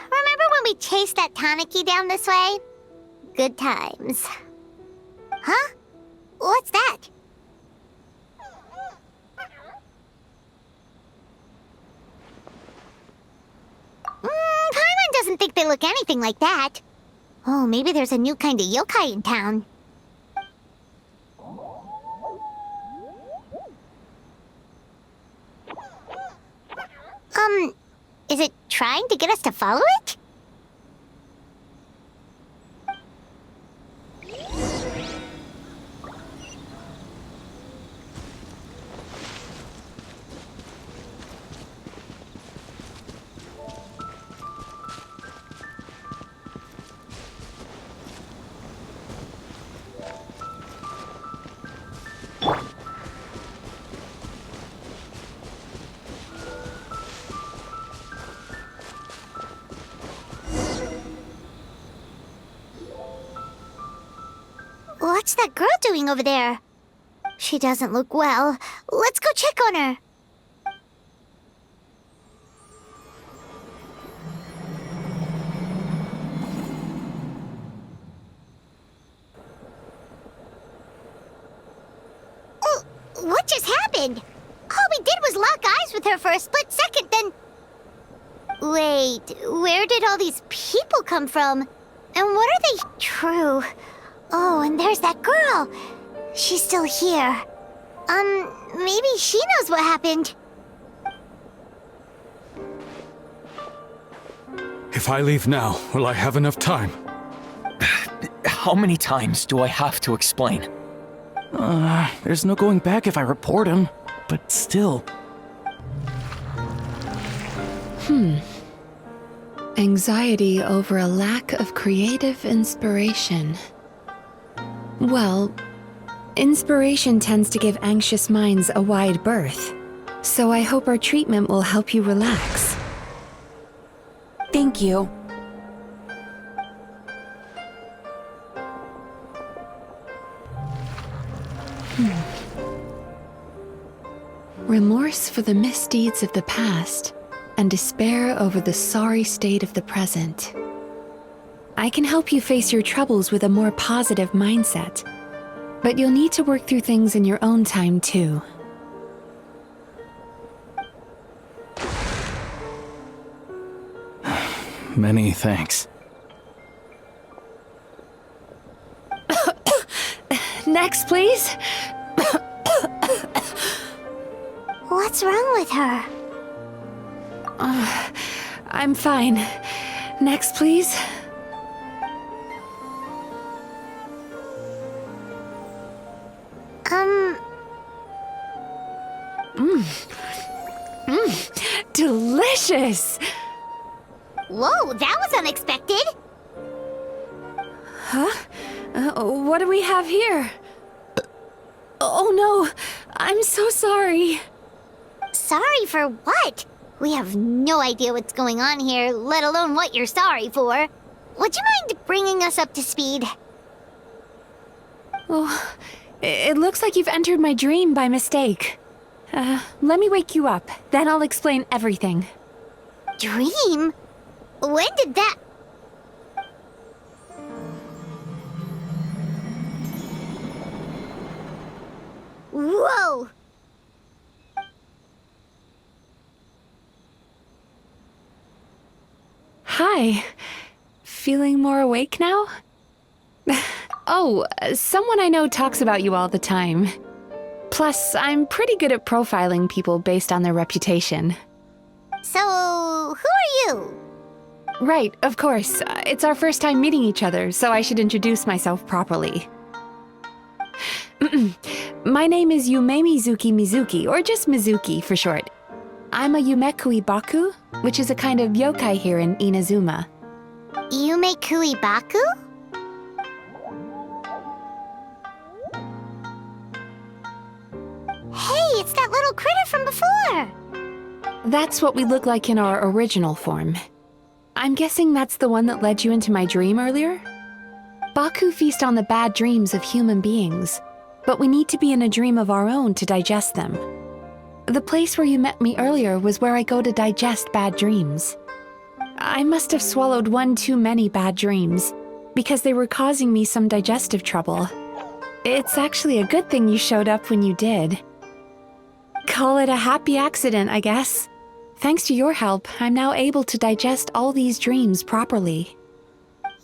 Remember when we chased that Tanuki down this way? Good times. Huh? What's that? Paimon doesn't think they look anything like that. Oh, maybe there's a new kind of yokai in town. Is it trying to get us to follow it? What's that girl doing over there? She doesn't look well. Let's go check on her. Oh, what just happened? All we did was lock eyes with her for a split second, then... Wait, where did all these people come from? And what are they... True. Oh, and there's that girl. She's still here. Maybe she knows what happened. If I leave now, will I have enough time? How many times do I have to explain? There's no going back if I report him, but still. Anxiety over a lack of creative inspiration. Well, inspiration tends to give anxious minds a wide berth, so I hope our treatment will help you relax. Thank you. Remorse for the misdeeds of the past, and despair over the sorry state of the present. I can help you face your troubles with a more positive mindset, but you'll need to work through things in your own time too. Many thanks. Next, please. What's wrong with her? I'm fine. Next, please. Delicious! Whoa, that was unexpected. Huh? What do we have here? Oh no, I'm so sorry. Sorry for what? We have no idea what's going on here, let alone what you're sorry for. Would you mind bringing us up to speed? Oh, it looks like you've entered my dream by mistake. Let me wake you up, then I'll explain everything. Dream? When did that... Whoa! Hi. Feeling more awake now? Oh, someone I know talks about you all the time. Plus, I'm pretty good at profiling people based on their reputation. So, who are you? Right, of course. It's our first time meeting each other, so I should introduce myself properly. My name is Yume Mizuki, or just Mizuki for short. I'm a Yumekui Baku, which is a kind of yokai here in Inazuma. Yume Kuibaku? Hey, it's that little critter from before! That's what we look like in our original form. I'm guessing that's the one that led you into my dream earlier? Baku feast on the bad dreams of human beings, but we need to be in a dream of our own to digest them. The place where you met me earlier was where I go to digest bad dreams. I must have swallowed one too many bad dreams, because they were causing me some digestive trouble. It's actually a good thing you showed up when you did. Call it a happy accident, I guess. Thanks to your help, I'm now able to digest all these dreams properly.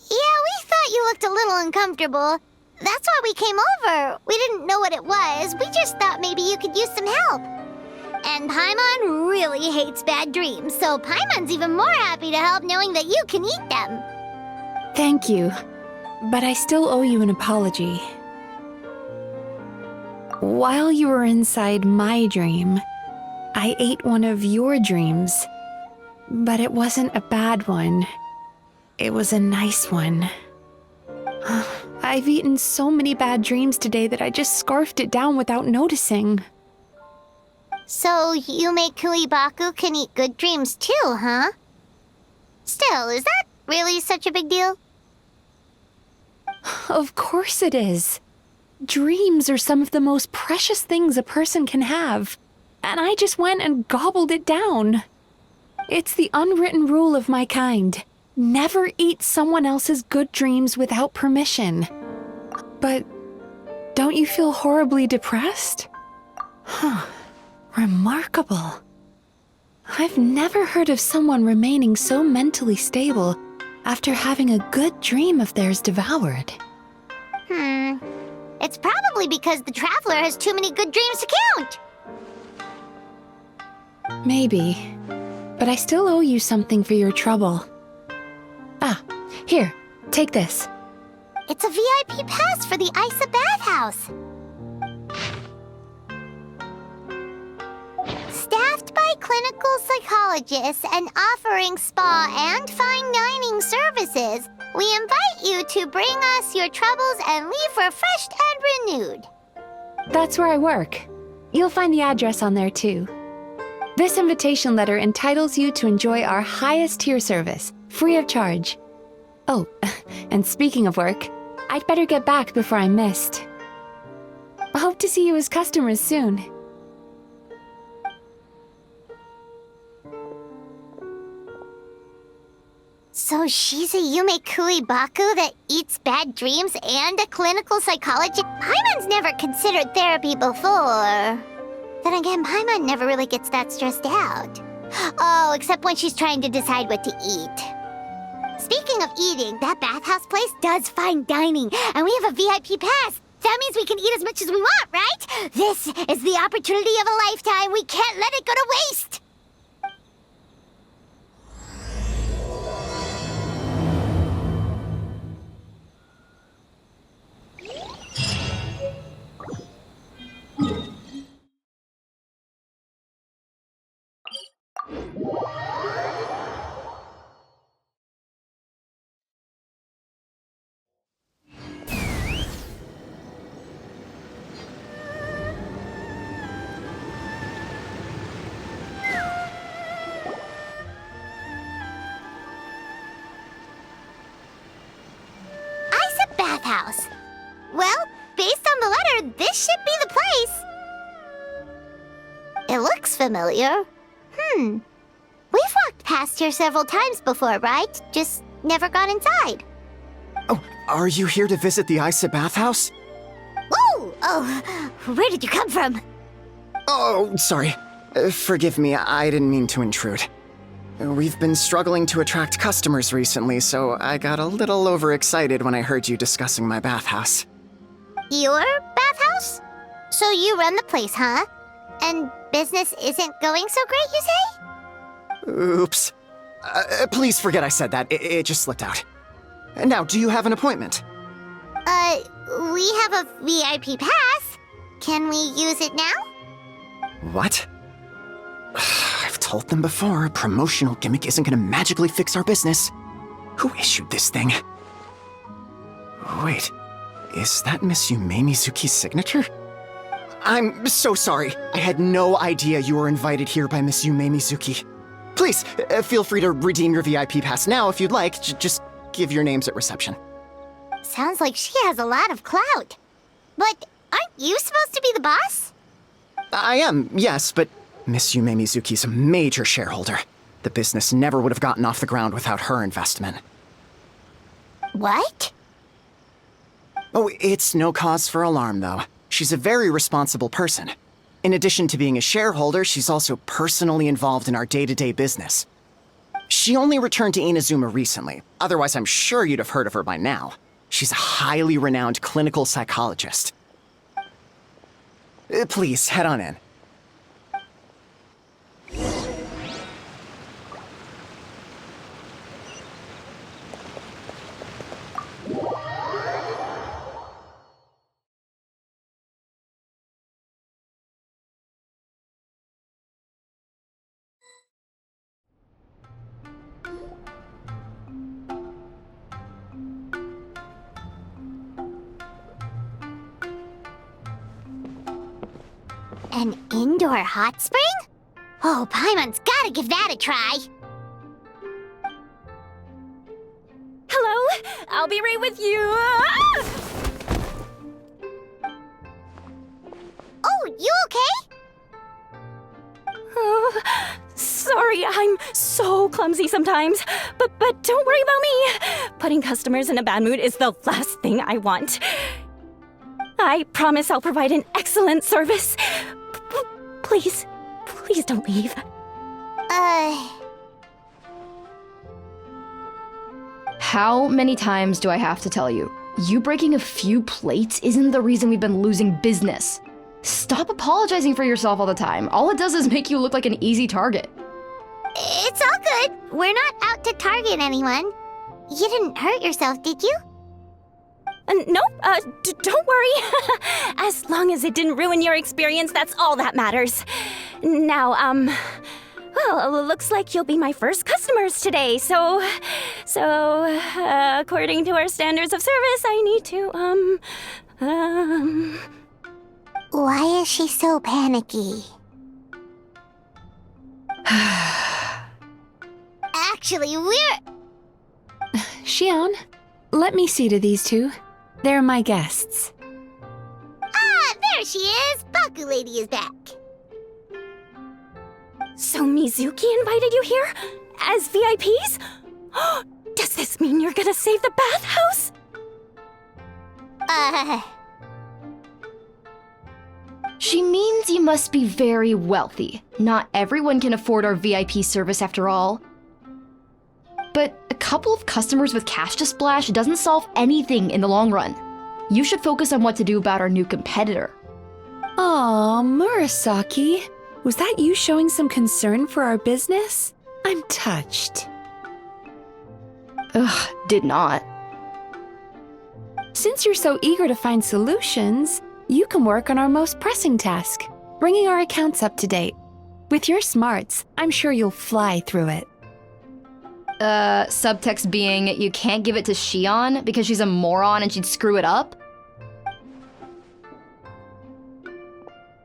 Yeah, we thought you looked a little uncomfortable. That's why we came over. We didn't know what it was. We just thought maybe you could use some help. And Paimon really hates bad dreams, so Paimon's even more happy to help knowing that you can eat them. Thank you, but I still owe you an apology. While you were inside my dream, I ate one of your dreams, but it wasn't a bad one. It was a nice one. I've eaten so many bad dreams today that I just scarfed it down without noticing. So Yume Kuibaku can eat good dreams too, huh? Still, is that really such a big deal? Of course it is. Dreams are some of the most precious things a person can have, and I just went and gobbled it down. It's the unwritten rule of my kind. Never eat someone else's good dreams without permission. But don't you feel horribly depressed? Huh. Remarkable. I've never heard of someone remaining so mentally stable after having a good dream of theirs devoured. It's probably because the Traveler has too many good dreams to count. Maybe. But I still owe you something for your trouble. Ah, here, take this. It's a VIP pass for the Isa Bathhouse. Staffed by clinical psychologists and offering spa and fine dining services, we invite you to bring us your troubles and leave refreshed and renewed. That's where I work. You'll find the address on there too. This invitation letter entitles you to enjoy our highest tier service, free of charge. Oh, and speaking of work, I'd better get back before I'm missed. I hope to see you as customers soon. So she's a Yume Kuibaku that eats bad dreams and a clinical psychologist? Paimon's never considered therapy before. Then again, Paimon never really gets that stressed out. Oh, except when she's trying to decide what to eat. Speaking of eating, that bathhouse place does fine dining, and we have a VIP pass. That means we can eat as much as we want, right? This is the opportunity of a lifetime. We can't let it go to waste. Bathhouse. Well, based on the letter, this should be the place. It looks familiar. We've walked past here several times before, right? Just never gone inside. Oh, are you here to visit the Isa Bathhouse? Ooh! Oh, where did you come from? Oh, sorry. Forgive me, I didn't mean to intrude. We've been struggling to attract customers recently, so I got a little overexcited when I heard you discussing my bathhouse. Your bathhouse? So you run the place, huh? And business isn't going so great, you say? Oops. Please forget I said that. It just slipped out. Now, do you have an appointment? We have a VIP pass. Can we use it now? What? I've told them before, a promotional gimmick isn't gonna magically fix our business. Who issued this thing? Wait, is that Miss Yume Mizuki's signature? I'm so sorry. I had no idea you were invited here by Miss Yume Mizuki. Please, feel free to redeem your VIP pass now if you'd like. Just give your names at reception. Sounds like she has a lot of clout. But aren't you supposed to be the boss? I am, yes, but Miss Yume Mizuki's a major shareholder. The business never would have gotten off the ground without her investment. What? Oh, it's no cause for alarm, though. She's a very responsible person. In addition to being a shareholder, she's also personally involved in our day-to-day business. She only returned to Inazuma recently, otherwise I'm sure you'd have heard of her by now. She's a highly renowned clinical psychologist. Please, head on in. An indoor hot spring? Oh, Paimon's gotta give that a try. Hello? I'll be right with you. Oh, you okay? Oh, sorry, I'm so clumsy sometimes. But don't worry about me. Putting customers in a bad mood is the last thing I want. I promise I'll provide an excellent service. Please don't leave. How many times do I have to tell you? You breaking a few plates isn't the reason we've been losing business. Stop apologizing for yourself all the time. All it does is make you look like an easy target. It's all good. We're not out to target anyone. You didn't hurt yourself, did you? Nope, don't worry. As long as it didn't ruin your experience, that's all that matters. Now, well, looks like you'll be my first customers today, so, according to our standards of service, I need to, Why is she so panicky? Actually, Xion, let me see to these two. They're my guests. Ah, there she is! Baku Lady is back. So Mizuki invited you here? As VIPs? Does this mean you're gonna save the bathhouse? She means you must be very wealthy. Not everyone can afford our VIP service after all. But a couple of customers with cash to splash doesn't solve anything in the long run. You should focus on what to do about our new competitor. Aw, Murasaki. Was that you showing some concern for our business? I'm touched. Ugh, did not. Since you're so eager to find solutions, you can work on our most pressing task, bringing our accounts up to date. With your smarts, I'm sure you'll fly through it. Subtext being, you can't give it to Xion because she's a moron and she'd screw it up?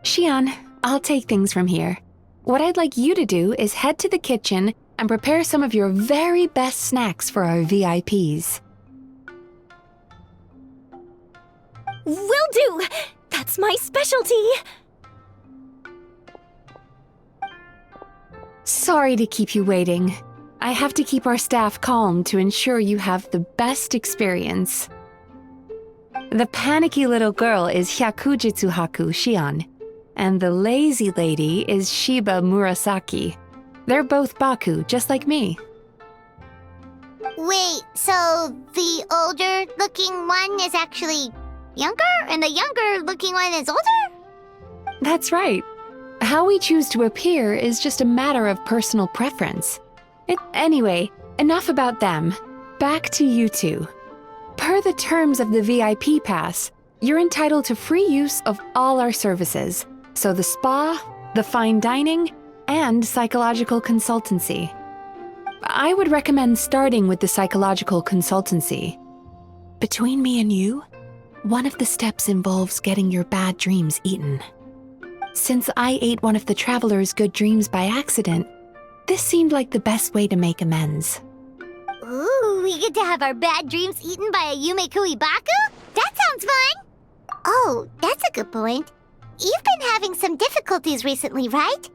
Xion, I'll take things from here. What I'd like you to do is head to the kitchen and prepare some of your very best snacks for our VIPs. Will do! That's my specialty! Sorry to keep you waiting. I have to keep our staff calm to ensure you have the best experience. The panicky little girl is Hyakujitsu Haku Xion, and the lazy lady is Shiba Murasaki. They're both Baku, just like me. Wait, so the older-looking one is actually younger, and the younger-looking one is older? That's right. How we choose to appear is just a matter of personal preference. Anyway, enough about them. Back to you two. Per the terms of the VIP pass, you're entitled to free use of all our services. So the spa, the fine dining, and psychological consultancy. I would recommend starting with the psychological consultancy. Between me and you, one of the steps involves getting your bad dreams eaten. Since I ate one of the traveler's good dreams by accident, this seemed like the best way to make amends. Ooh, we get to have our bad dreams eaten by a Yumekui Baku? That sounds fun! Oh, that's a good point. You've been having some difficulties recently, right?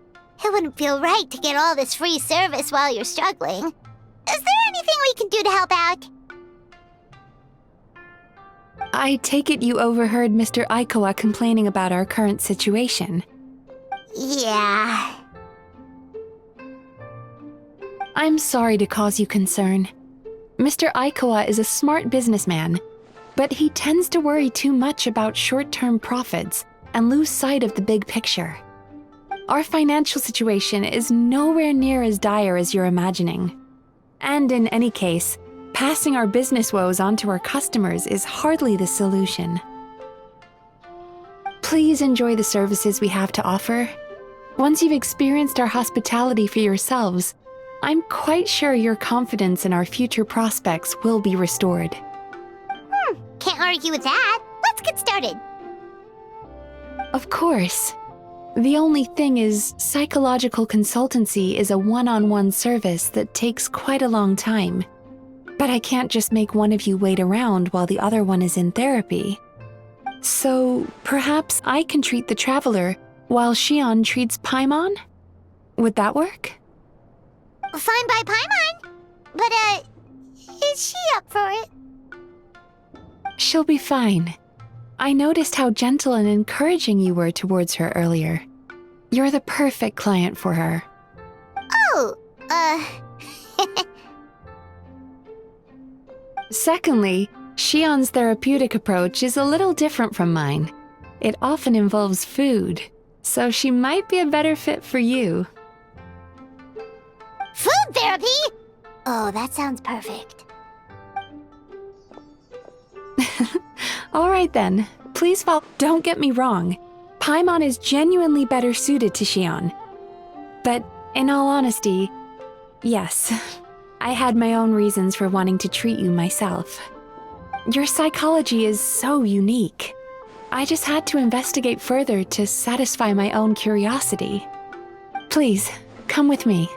It wouldn't feel right to get all this free service while you're struggling. Is there anything we can do to help out? I take it you overheard Mr. Aikawa complaining about our current situation. Yeah. I'm sorry to cause you concern. Mr. Aikawa is a smart businessman, but he tends to worry too much about short-term profits and lose sight of the big picture. Our financial situation is nowhere near as dire as you're imagining. And in any case, passing our business woes on to our customers is hardly the solution. Please enjoy the services we have to offer. Once you've experienced our hospitality for yourselves, I'm quite sure your confidence in our future prospects will be restored. Can't argue with that. Let's get started. Of course. The only thing is, psychological consultancy is a one-on-one service that takes quite a long time. But I can't just make one of you wait around while the other one is in therapy. So, perhaps I can treat the traveler while Shion treats Paimon? Would that work? Fine by Paimon. But, is she up for it? She'll be fine. I noticed how gentle and encouraging you were towards her earlier. You're the perfect client for her. Oh, Secondly, Shion's therapeutic approach is a little different from mine. It often involves food, so she might be a better fit for you. food therapy? Oh, that sounds perfect. All right then, please follow. Don't get me wrong. Paimon is genuinely better suited to Shion. But in all honesty, yes, I had my own reasons for wanting to treat you myself. Your psychology is so unique. I just had to investigate further to satisfy my own curiosity. Please, come with me.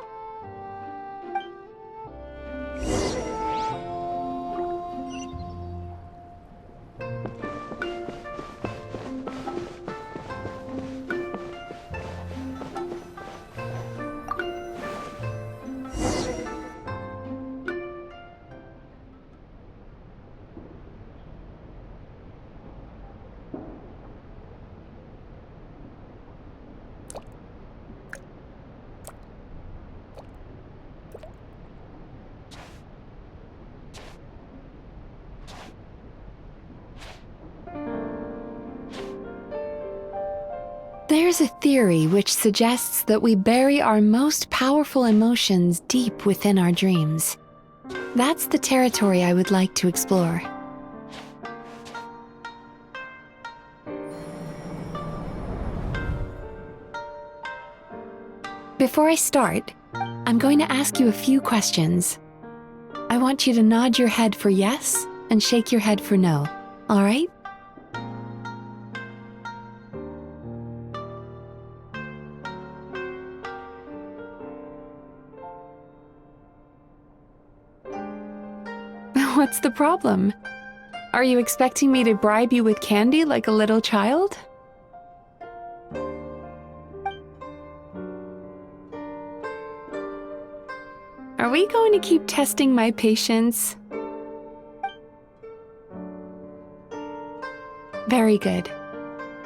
There's a theory which suggests that we bury our most powerful emotions deep within our dreams. That's the territory I would like to explore. Before I start, I'm going to ask you a few questions. I want you to nod your head for yes and shake your head for no, all right? What's the problem? Are you expecting me to bribe you with candy like a little child? Are we going to keep testing my patience? Very good.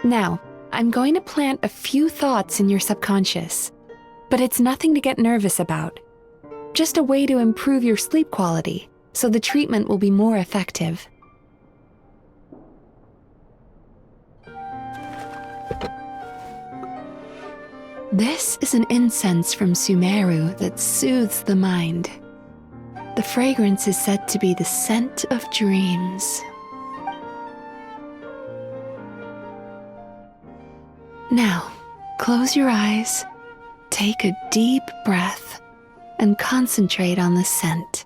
Now, I'm going to plant a few thoughts in your subconscious, but it's nothing to get nervous about. Just a way to improve your sleep quality, so the treatment will be more effective. This is an incense from Sumeru that soothes the mind. The fragrance is said to be the scent of dreams. Now, close your eyes, take a deep breath, and concentrate on the scent.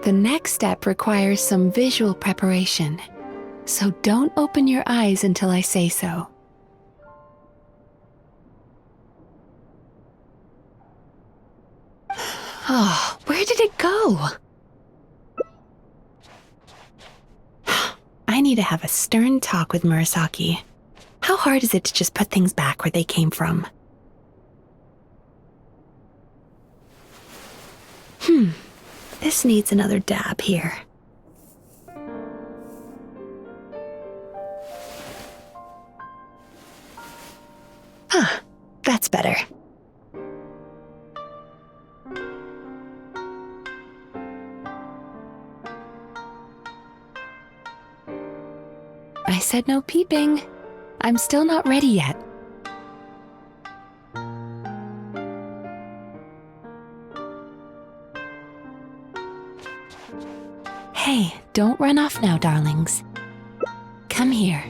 The next step requires some visual preparation, so don't open your eyes until I say so. Oh, where did it go? need to have a stern talk with Murasaki. How hard is it to just put things back where they came from? This needs another dab here. That's better. I said no peeping. I'm still not ready yet. Hey, don't run off now, darlings. Come here.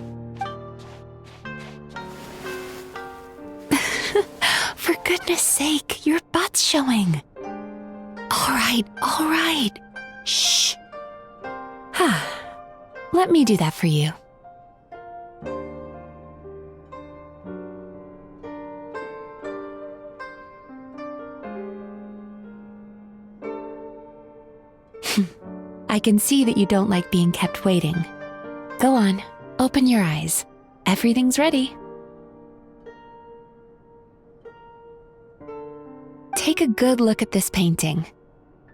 For goodness sake, your butt's showing. All right. Shh. Let me do that for you. I can see that you don't like being kept waiting. Go on, open your eyes. Everything's ready. Take a good look at this painting.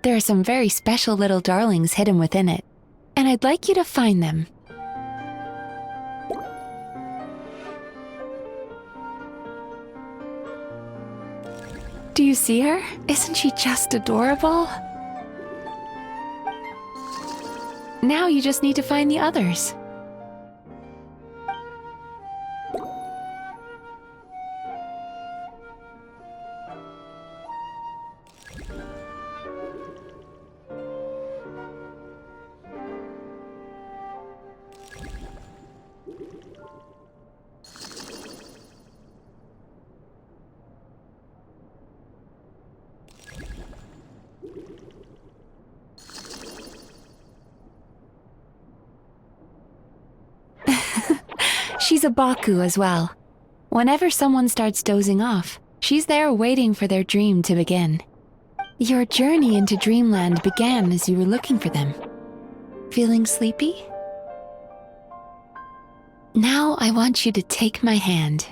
There are some very special little darlings hidden within it, and I'd like you to find them. Do you see her? Isn't she just adorable? Now you just need to find the others. She's a Baku as well. Whenever someone starts dozing off, she's there waiting for their dream to begin. Your journey into Dreamland began as you were looking for them. Feeling sleepy? Now I want you to take my hand.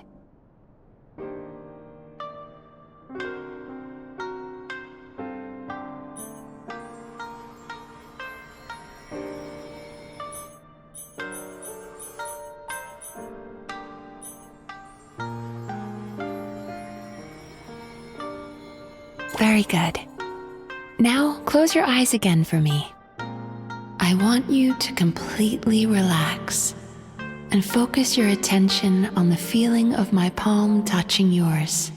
Very good. Now close your eyes again for me. I want you to completely relax and focus your attention on the feeling of my palm touching yours.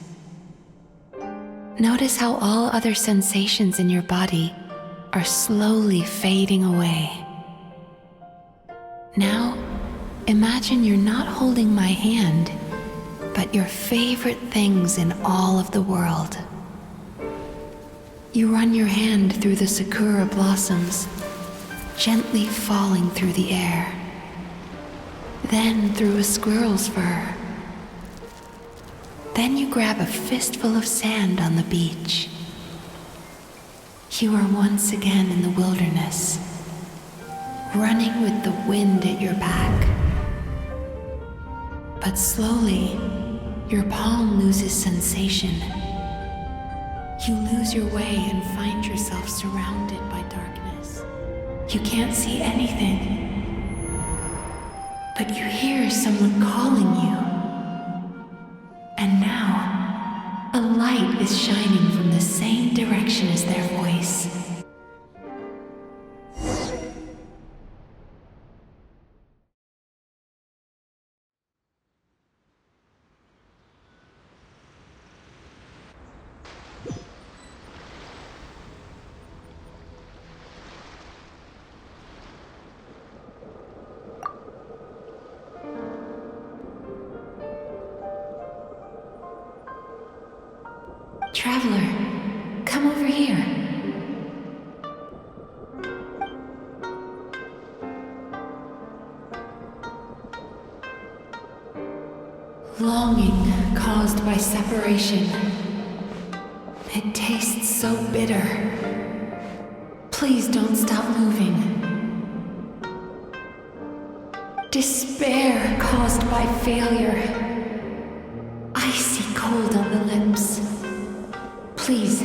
Notice how all other sensations in your body are slowly fading away. Now, imagine you're not holding my hand, but your favorite things in all of the world. You run your hand through the sakura blossoms, gently falling through the air. Then through a squirrel's fur. Then you grab a fistful of sand on the beach. You are once again in the wilderness, running with the wind at your back. But slowly, your palm loses sensation. You lose your way and find yourself surrounded by darkness. You can't see anything, but you hear someone calling you. And now, a light is shining from the same direction as their voice. Traveler, come over here. Longing caused by separation. It tastes so bitter. Please don't stop moving. Despair caused by failure. Icy cold on the lips. Please,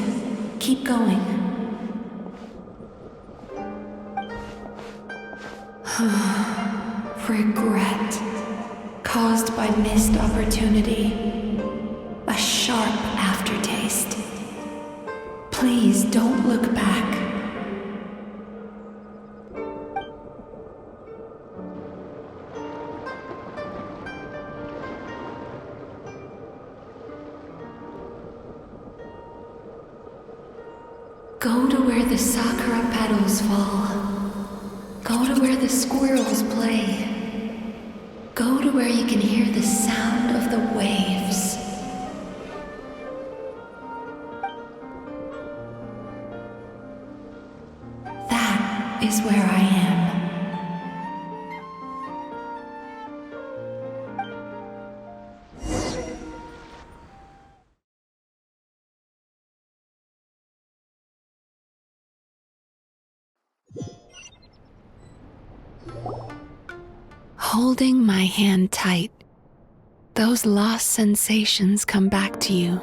keep going. Regret caused by missed opportunity. A sharp aftertaste. Please don't look back. Go to where the sakura petals fall. Go to where the squirrels play. Go to where you can hear the sound of the waves. That is where I am. Holding my hand tight, those lost sensations come back to you.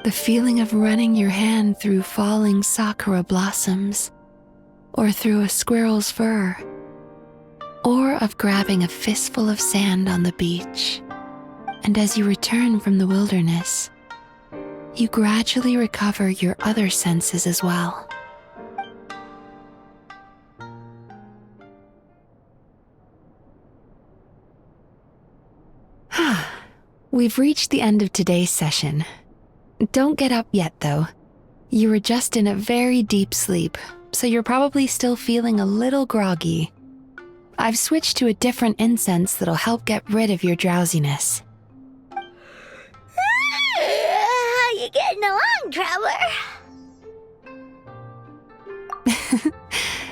The feeling of running your hand through falling sakura blossoms, or through a squirrel's fur, or of grabbing a fistful of sand on the beach. And as you return from the wilderness, you gradually recover your other senses as well. We've reached the end of today's session. Don't get up yet, though. You were just in a very deep sleep, so you're probably still feeling a little groggy. I've switched to a different incense that'll help get rid of your drowsiness. How you getting along, Traveler?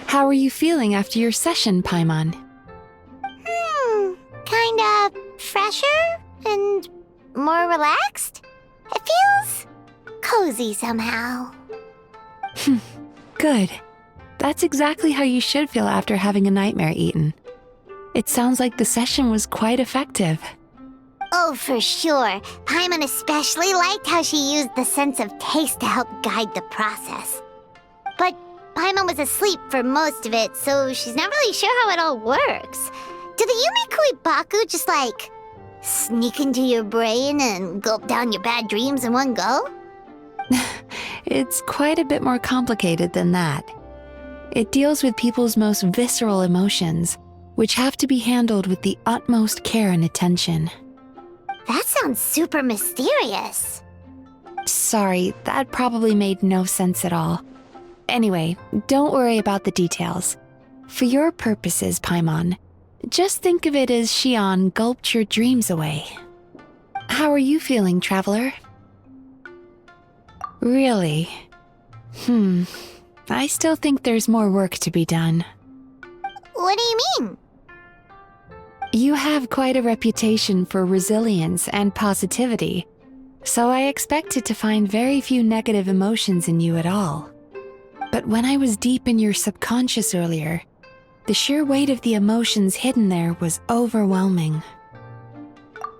How are you feeling after your session, Paimon? Kinda fresher and more relaxed. It feels cozy somehow. Good. That's exactly how you should feel after having a nightmare eaten. It sounds like the session was quite effective. Oh, for sure. Paimon especially liked how she used the sense of taste to help guide the process. But Paimon was asleep for most of it, so she's not really sure how it all works. Do the Yumi Kuibaku just sneak into your brain and gulp down your bad dreams in one go? It's quite a bit more complicated than that. It deals with people's most visceral emotions, which have to be handled with the utmost care and attention. That sounds super mysterious. Sorry, that probably made no sense at all. Anyway, don't worry about the details. For your purposes, Paimon, just think of it as Shion gulped your dreams away. How are you feeling, Traveler? Really? I still think there's more work to be done. What do you mean? You have quite a reputation for resilience and positivity, so I expected to find very few negative emotions in you at all. But when I was deep in your subconscious earlier, the sheer weight of the emotions hidden there was overwhelming.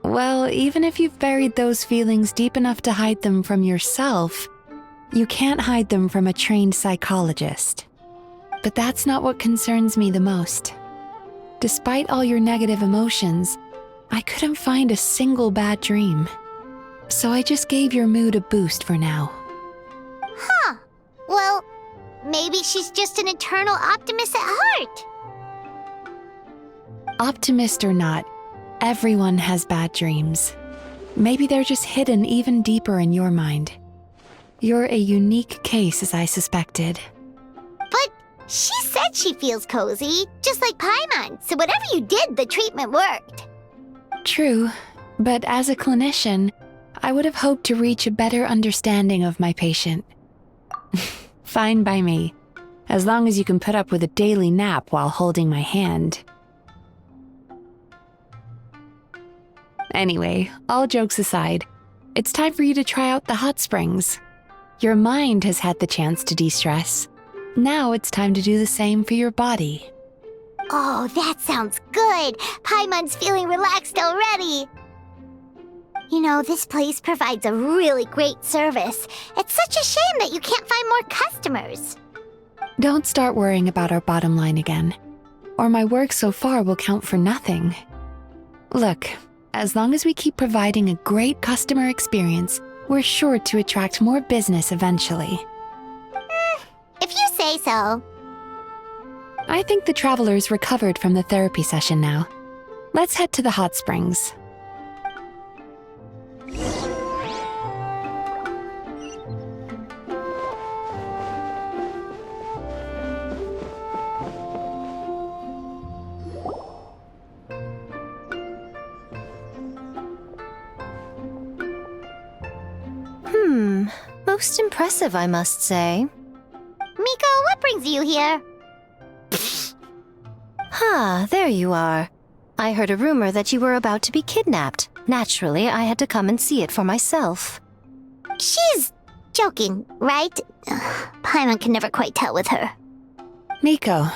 Well, even if you've buried those feelings deep enough to hide them from yourself, you can't hide them from a trained psychologist. But that's not what concerns me the most. Despite all your negative emotions, I couldn't find a single bad dream. So I just gave your mood a boost for now. Huh. Well, maybe she's just an eternal optimist at heart. Optimist or not, everyone has bad dreams. Maybe they're just hidden even deeper in your mind. You're a unique case, as I suspected. But she said she feels cozy, just like Paimon, so whatever you did, the treatment worked. True, but as a clinician, I would have hoped to reach a better understanding of my patient. Fine by me, as long as you can put up with a daily nap while holding my hand. Anyway, all jokes aside, it's time for you to try out the hot springs. Your mind has had the chance to de-stress. Now it's time to do the same for your body. Oh, that sounds good. Paimon's feeling relaxed already. You know, this place provides a really great service. It's such a shame that you can't find more customers. Don't start worrying about our bottom line again, or my work so far will count for nothing. Look, as long as we keep providing a great customer experience, we're sure to attract more business eventually. If you say so. I think the traveler's recovered from the therapy session now. Let's head to the hot springs. Most impressive, I must say. Miko, what brings you here? There you are. I heard a rumor that you were about to be kidnapped. Naturally, I had to come and see it for myself. She's joking, right? Paimon can never quite tell with her. Miko,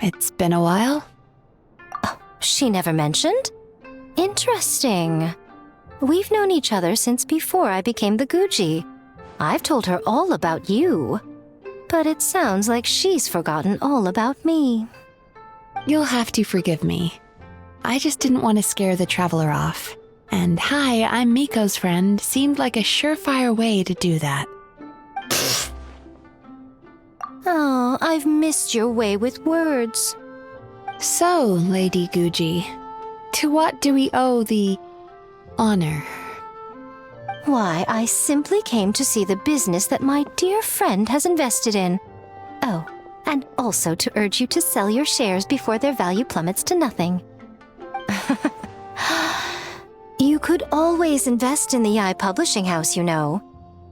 it's been a while. She never mentioned? Interesting. We've known each other since before I became the Guji. I've told her all about you. But it sounds like she's forgotten all about me. You'll have to forgive me. I just didn't want to scare the traveler off. And hi, I'm Miko's friend seemed like a surefire way to do that. Oh, I've missed your way with words. So, Lady Guji, to what do we owe the honor? Why, I simply came to see the business that my dear friend has invested in. Oh, and also to urge you to sell your shares before their value plummets to nothing. You could always invest in the Yi Publishing House, you know.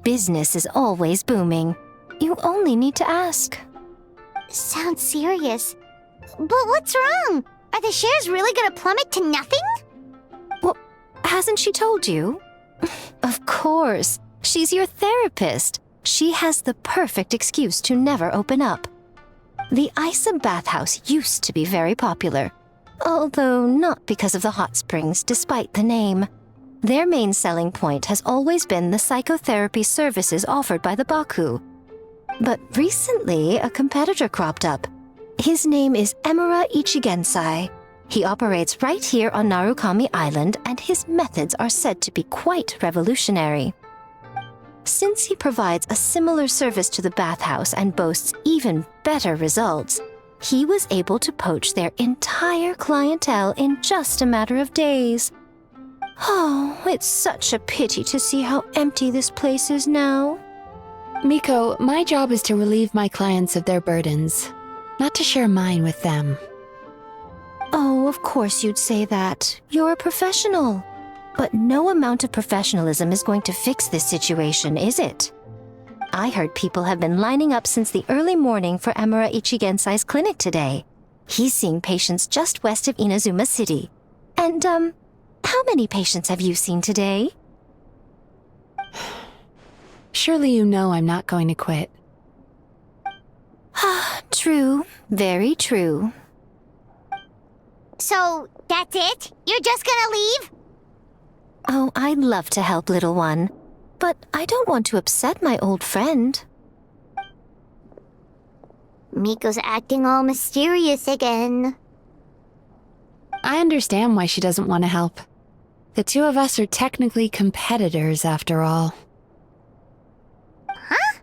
Business is always booming. You only need to ask. Sounds serious. But what's wrong? Are the shares really gonna plummet to nothing? Well, hasn't she told you? Of course. She's your therapist. She has the perfect excuse to never open up. The Isa bathhouse used to be very popular, although not because of the hot springs, despite the name. Their main selling point has always been the psychotherapy services offered by the Baku. But recently, a competitor cropped up. His name is Emura Ichigensai. He operates right here on Narukami Island, and his methods are said to be quite revolutionary. Since he provides a similar service to the bathhouse and boasts even better results, he was able to poach their entire clientele in just a matter of days. Oh, it's such a pity to see how empty this place is now. Miko, my job is to relieve my clients of their burdens, not to share mine with them. Oh, of course you'd say that. You're a professional. But no amount of professionalism is going to fix this situation, is it? I heard people have been lining up since the early morning for Emura Ichigensai's clinic today. He's seeing patients just west of Inazuma City. And, how many patients have you seen today? Surely you know I'm not going to quit. True. Very true. So, that's it? You're just gonna leave? Oh, I'd love to help, little one. But I don't want to upset my old friend. Miko's acting all mysterious again. I understand why she doesn't want to help. The two of us are technically competitors, after all. Huh?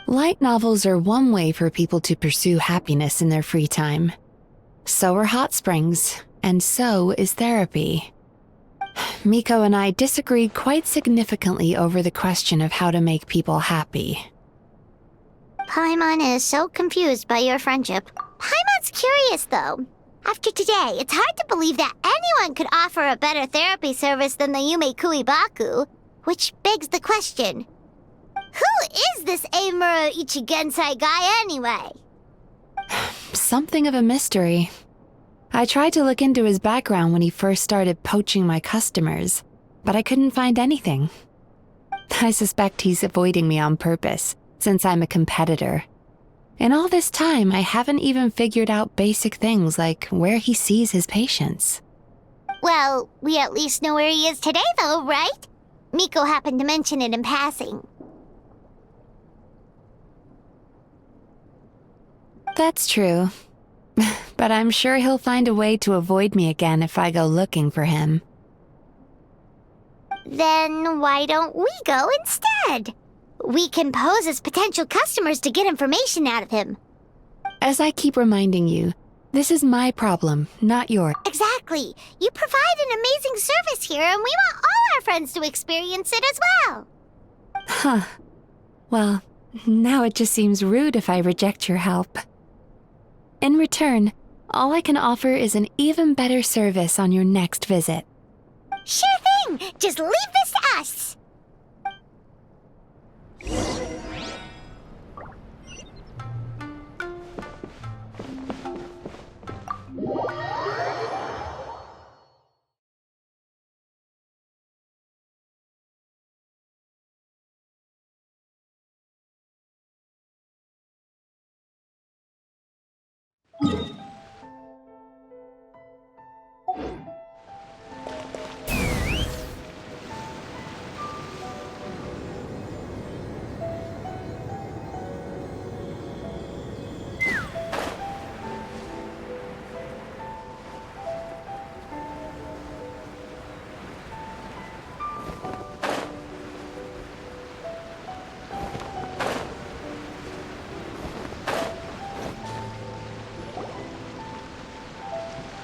Light novels are one way for people to pursue happiness in their free time. So are hot springs, and so is therapy. Miko and I disagreed quite significantly over the question of how to make people happy. Paimon is so confused by your friendship. Paimon's curious, though. After today, it's hard to believe that anyone could offer a better therapy service than the Yume Baku, which begs the question, who is this Emura Ichigensai guy anyway? Something of a mystery. I tried to look into his background when he first started poaching my customers, but I couldn't find anything. I suspect he's avoiding me on purpose, since I'm a competitor. In all this time, I haven't even figured out basic things like where he sees his patients. Well, we at least know where he is today, though, right? Miko happened to mention it in passing. That's true. But I'm sure he'll find a way to avoid me again if I go looking for him. Then why don't we go instead? We can pose as potential customers to get information out of him. As I keep reminding you, this is my problem, not yours. Exactly. You provide an amazing service here, and we want all our friends to experience it as well. Huh. Well, now it just seems rude if I reject your help. In return, all I can offer is an even better service on your next visit. Sure thing! Just leave this to us!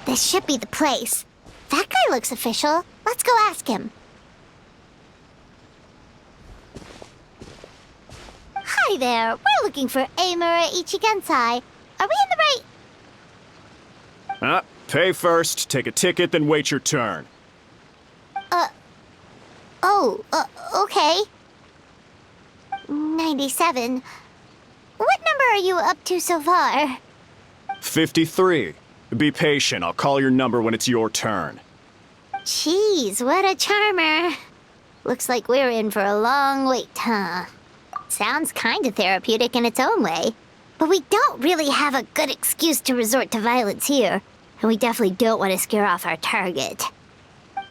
This should be the place. That guy looks official. Let's go ask him. Hi there. We're looking for Amura Ichigensai. Are we in the right... Pay first, take a ticket, then wait your turn. Okay. 97. What number are you up to so far? 53. Be patient, I'll call your number when it's your turn. Jeez, what a charmer. Looks like we're in for a long wait, huh? Sounds kinda therapeutic in its own way. But we don't really have a good excuse to resort to violence here. And we definitely don't want to scare off our target.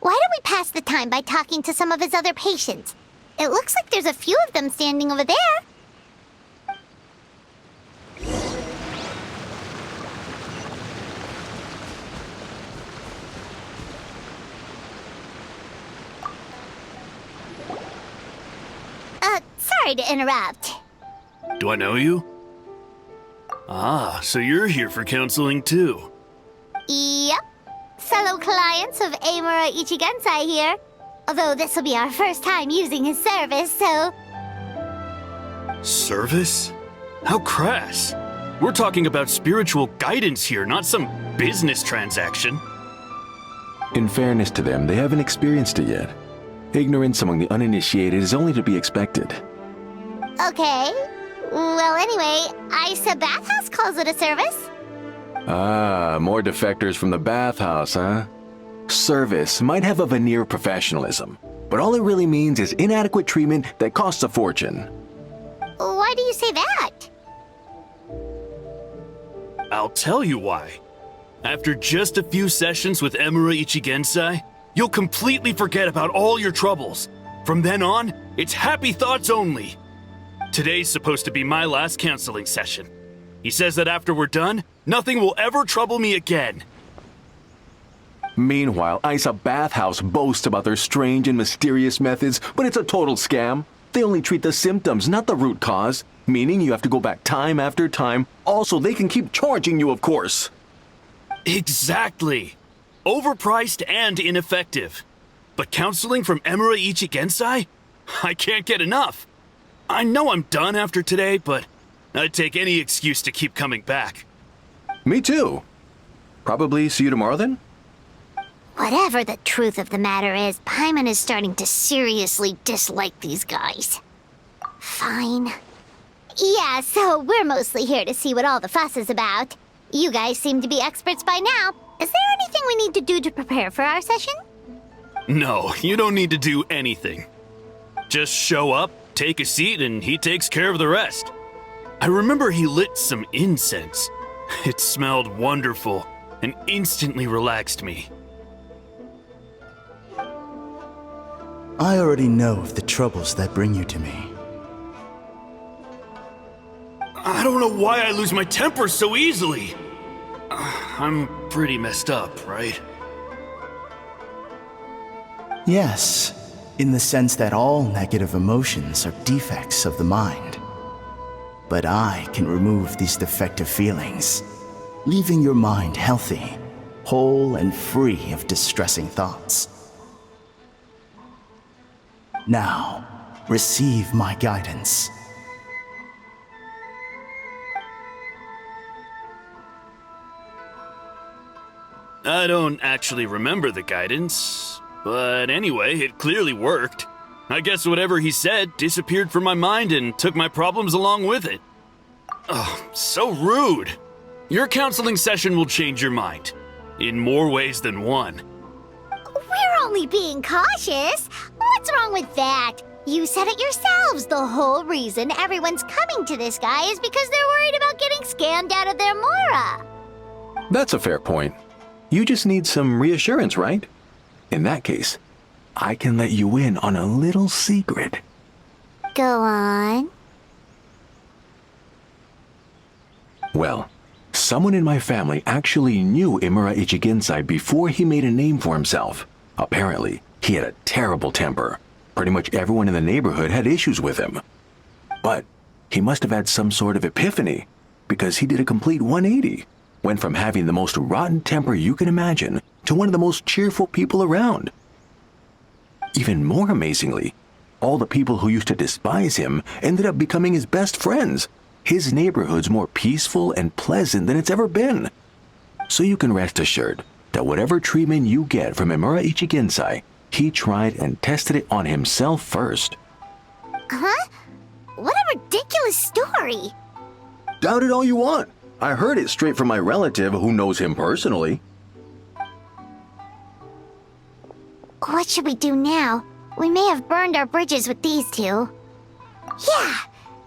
Why don't we pass the time by talking to some of his other patients? It looks like there's a few of them standing over there. Sorry to interrupt. Do I know you? Ah, so you're here for counseling too. Yep. Fellow clients of Amura Ichigensai here. Although this will be our first time using his service, so... Service? How crass. We're talking about spiritual guidance here, not some business transaction. In fairness to them, they haven't experienced it yet. Ignorance among the uninitiated is only to be expected. Okay. Well, anyway, Isa Bathhouse calls it a service. Ah, more defectors from the bathhouse, huh? Service might have a veneer of professionalism, but all it really means is inadequate treatment that costs a fortune. Why do you say that? I'll tell you why. After just a few sessions with Amura Ichigensai, you'll completely forget about all your troubles. From then on, it's happy thoughts only. Today's supposed to be my last counseling session. He says that after we're done, nothing will ever trouble me again. Meanwhile, Isa Bathhouse boasts about their strange and mysterious methods, but it's a total scam. They only treat the symptoms, not the root cause, meaning you have to go back time after time. Also, they can keep charging you, of course. Exactly. Overpriced and ineffective. But counseling from Amura Ichigensai? I can't get enough. I know I'm done after today, but I'd take any excuse to keep coming back. Me too. Probably see you tomorrow then? Whatever the truth of the matter is, Paimon is starting to seriously dislike these guys. Fine. Yeah, so we're mostly here to see what all the fuss is about. You guys seem to be experts by now. Is there anything we need to do to prepare for our session? No, you don't need to do anything. Just show up, take a seat, and he takes care of the rest. I remember he lit some incense. It smelled wonderful and instantly relaxed me. I already know of the troubles that bring you to me. I don't know why I lose my temper so easily. I'm pretty messed up, right? Yes, in the sense that all negative emotions are defects of the mind. But I can remove these defective feelings, leaving your mind healthy, whole and free of distressing thoughts. Now, receive my guidance. I don't actually remember the guidance, but anyway, it clearly worked. I guess whatever he said disappeared from my mind and took my problems along with it. Oh, so rude. Your counseling session will change your mind, in more ways than one. We're only being cautious. What's wrong with that? You said it yourselves. The whole reason everyone's coming to this guy is because they're worried about getting scammed out of their Mora. That's a fair point. You just need some reassurance, right? In that case, I can let you in on a little secret. Go on. Well, someone in my family actually knew Imura Ichigensai before he made a name for himself. Apparently, he had a terrible temper. Pretty much everyone in the neighborhood had issues with him. But he must have had some sort of epiphany, because he did a complete 180. Went from having the most rotten temper you can imagine to one of the most cheerful people around. Even more amazingly, all the people who used to despise him ended up becoming his best friends. His neighborhood's more peaceful and pleasant than it's ever been. So you can rest assured that whatever treatment you get from Imura Ichigensai, he tried and tested it on himself first. Huh? What a ridiculous story. Doubt it all you want. I heard it straight from my relative who knows him personally. What should we do now? We may have burned our bridges with these two. Yeah,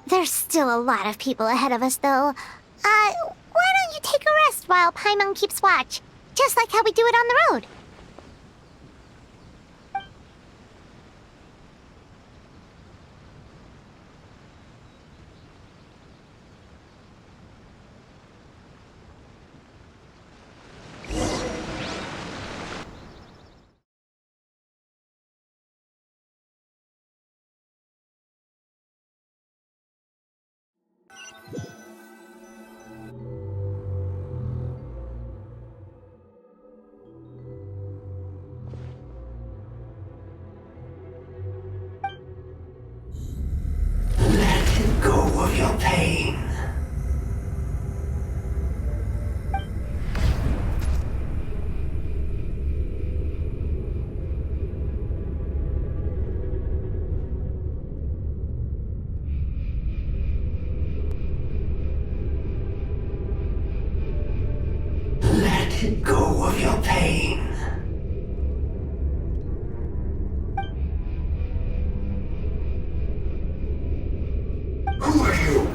there's still a lot of people ahead of us, though. Why don't you take a rest while Paimon keeps watch? Just like how we do it on the road. Go of your pain. Let go of your pain. Who are you?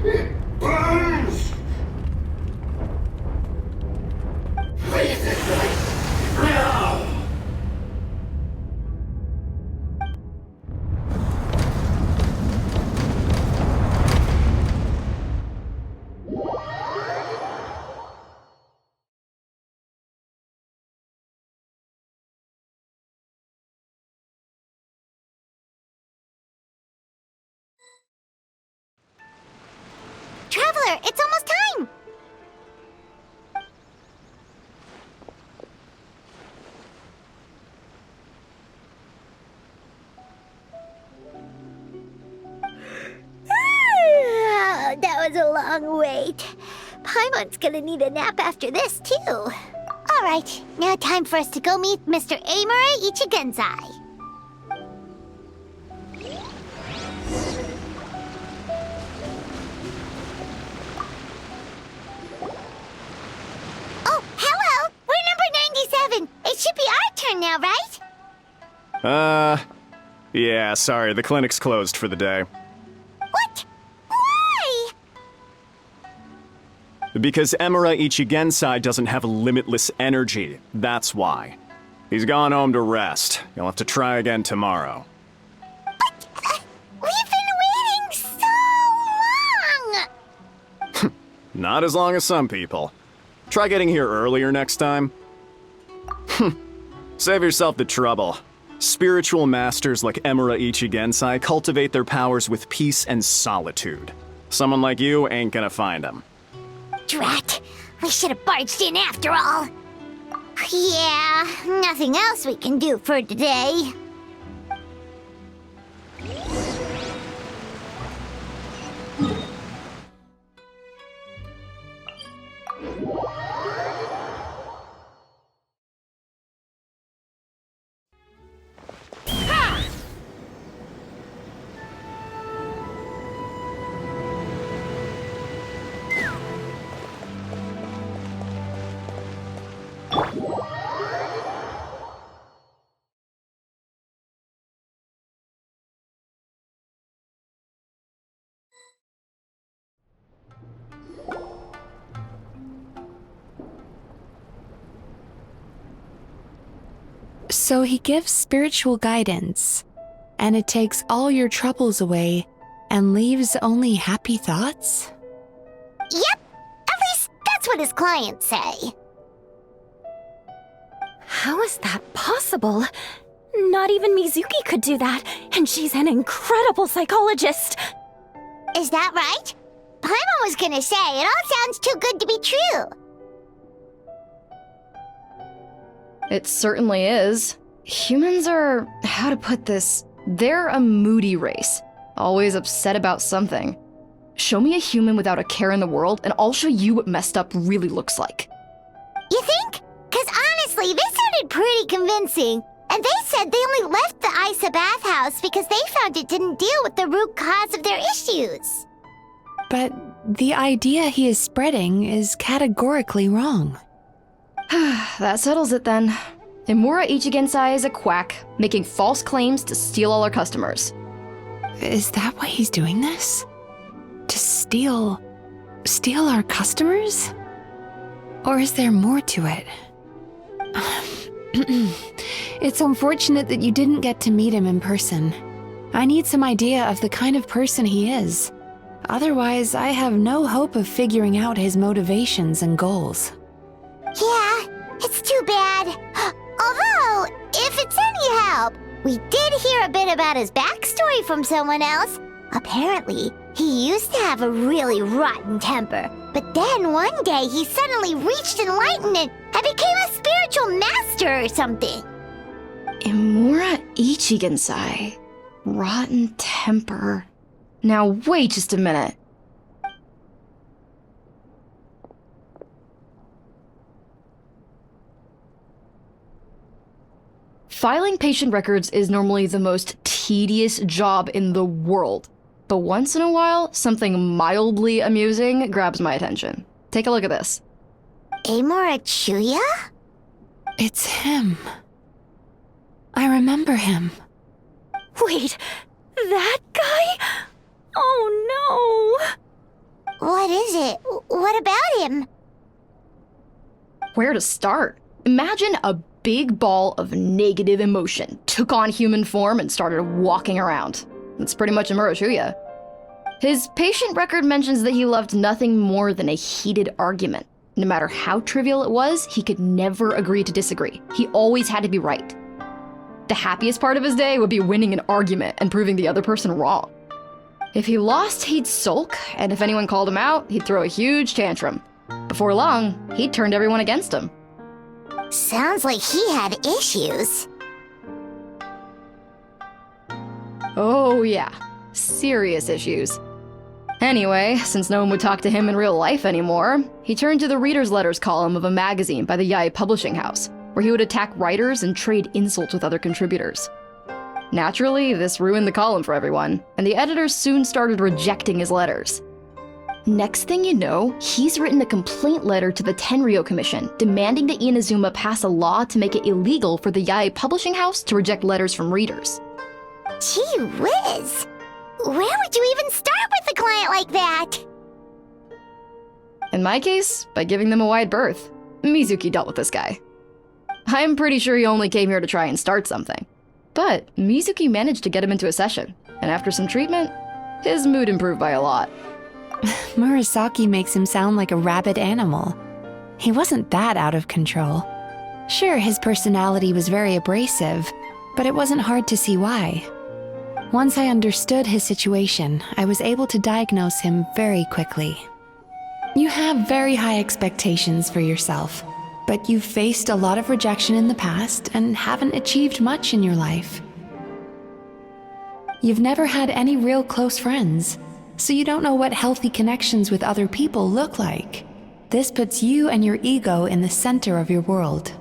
It burns! Raise it now! Traveler, it's almost time! That was a long wait. Paimon's gonna need a nap after this, too. Alright, now time for us to go meet Mr. Imura Ichigensai. Oh, turn now, right? Yeah, sorry, the clinic's closed for the day. What? Why? Because Emura Ichigensai doesn't have limitless energy, that's why. He's gone home to rest. You'll have to try again tomorrow. But, we've been waiting so long! Not as long as some people. Try getting here earlier next time. Save yourself the trouble. Spiritual masters like Emura Ichigensai cultivate their powers with peace and solitude. Someone like you ain't gonna find them. Drat, we should have barged in after all. Yeah, nothing else we can do for today. So he gives spiritual guidance, and it takes all your troubles away and leaves only happy thoughts? Yep, at least that's what his clients say. How is that possible? Not even Mizuki could do that, and she's an incredible psychologist. Is that right? Paimon was gonna say, it all sounds too good to be true. It certainly is. Humans are, how to put this, they're a moody race. Always upset about something. Show me a human without a care in the world, and I'll show you what messed up really looks like. You think? Because honestly, this sounded pretty convincing. And they said they only left the Isa bathhouse because they found it didn't deal with the root cause of their issues. But the idea he is spreading is categorically wrong. That settles it then. Emura Ichigensai is a quack, making false claims to steal all our customers. Is that why he's doing this? To steal our customers? Or is there more to it? It's unfortunate that you didn't get to meet him in person. I need some idea of the kind of person he is. Otherwise, I have no hope of figuring out his motivations and goals. Yeah, it's too bad. Although, if it's any help, we did hear a bit about his backstory from someone else. Apparently, he used to have a really rotten temper, but then one day he suddenly reached enlightenment and became a spiritual master or something. Emura Ichigensai. Rotten temper. Now wait just a minute. Filing patient records is normally the most tedious job in the world. But once in a while, something mildly amusing grabs my attention. Take a look at this. Amora Chuya? It's him. I remember him. Wait, that guy? Oh no! What is it? What about him? Where to start? Imagine a big ball of negative emotion took on human form and started walking around. That's pretty much Emura Chuya. His patient record mentions that he loved nothing more than a heated argument. No matter how trivial it was, he could never agree to disagree. He always had to be right. The happiest part of his day would be winning an argument and proving the other person wrong. If he lost, he'd sulk, and if anyone called him out, he'd throw a huge tantrum. Before long, he'd turned everyone against him. Sounds like he had issues. Oh yeah, serious issues. Anyway, since no one would talk to him in real life anymore, he turned to the reader's letters column of a magazine by the Yae Publishing House, where he would attack writers and trade insults with other contributors. Naturally, this ruined the column for everyone, and the editors soon started rejecting his letters. Next thing you know, he's written a complaint letter to the Tenryou Commission demanding that Inazuma pass a law to make it illegal for the Yae publishing house to reject letters from readers. Gee whiz! Where would you even start with a client like that? In my case, by giving them a wide berth. Mizuki dealt with this guy. I'm pretty sure he only came here to try and start something. But Mizuki managed to get him into a session, and after some treatment, his mood improved by a lot. Murasaki makes him sound like a rabid animal. He wasn't that out of control. Sure, his personality was very abrasive, but it wasn't hard to see why. Once I understood his situation, I was able to diagnose him very quickly. You have very high expectations for yourself, but you've faced a lot of rejection in the past and haven't achieved much in your life. You've never had any real close friends, so you don't know what healthy connections with other people look like. This puts you and your ego in the center of your world.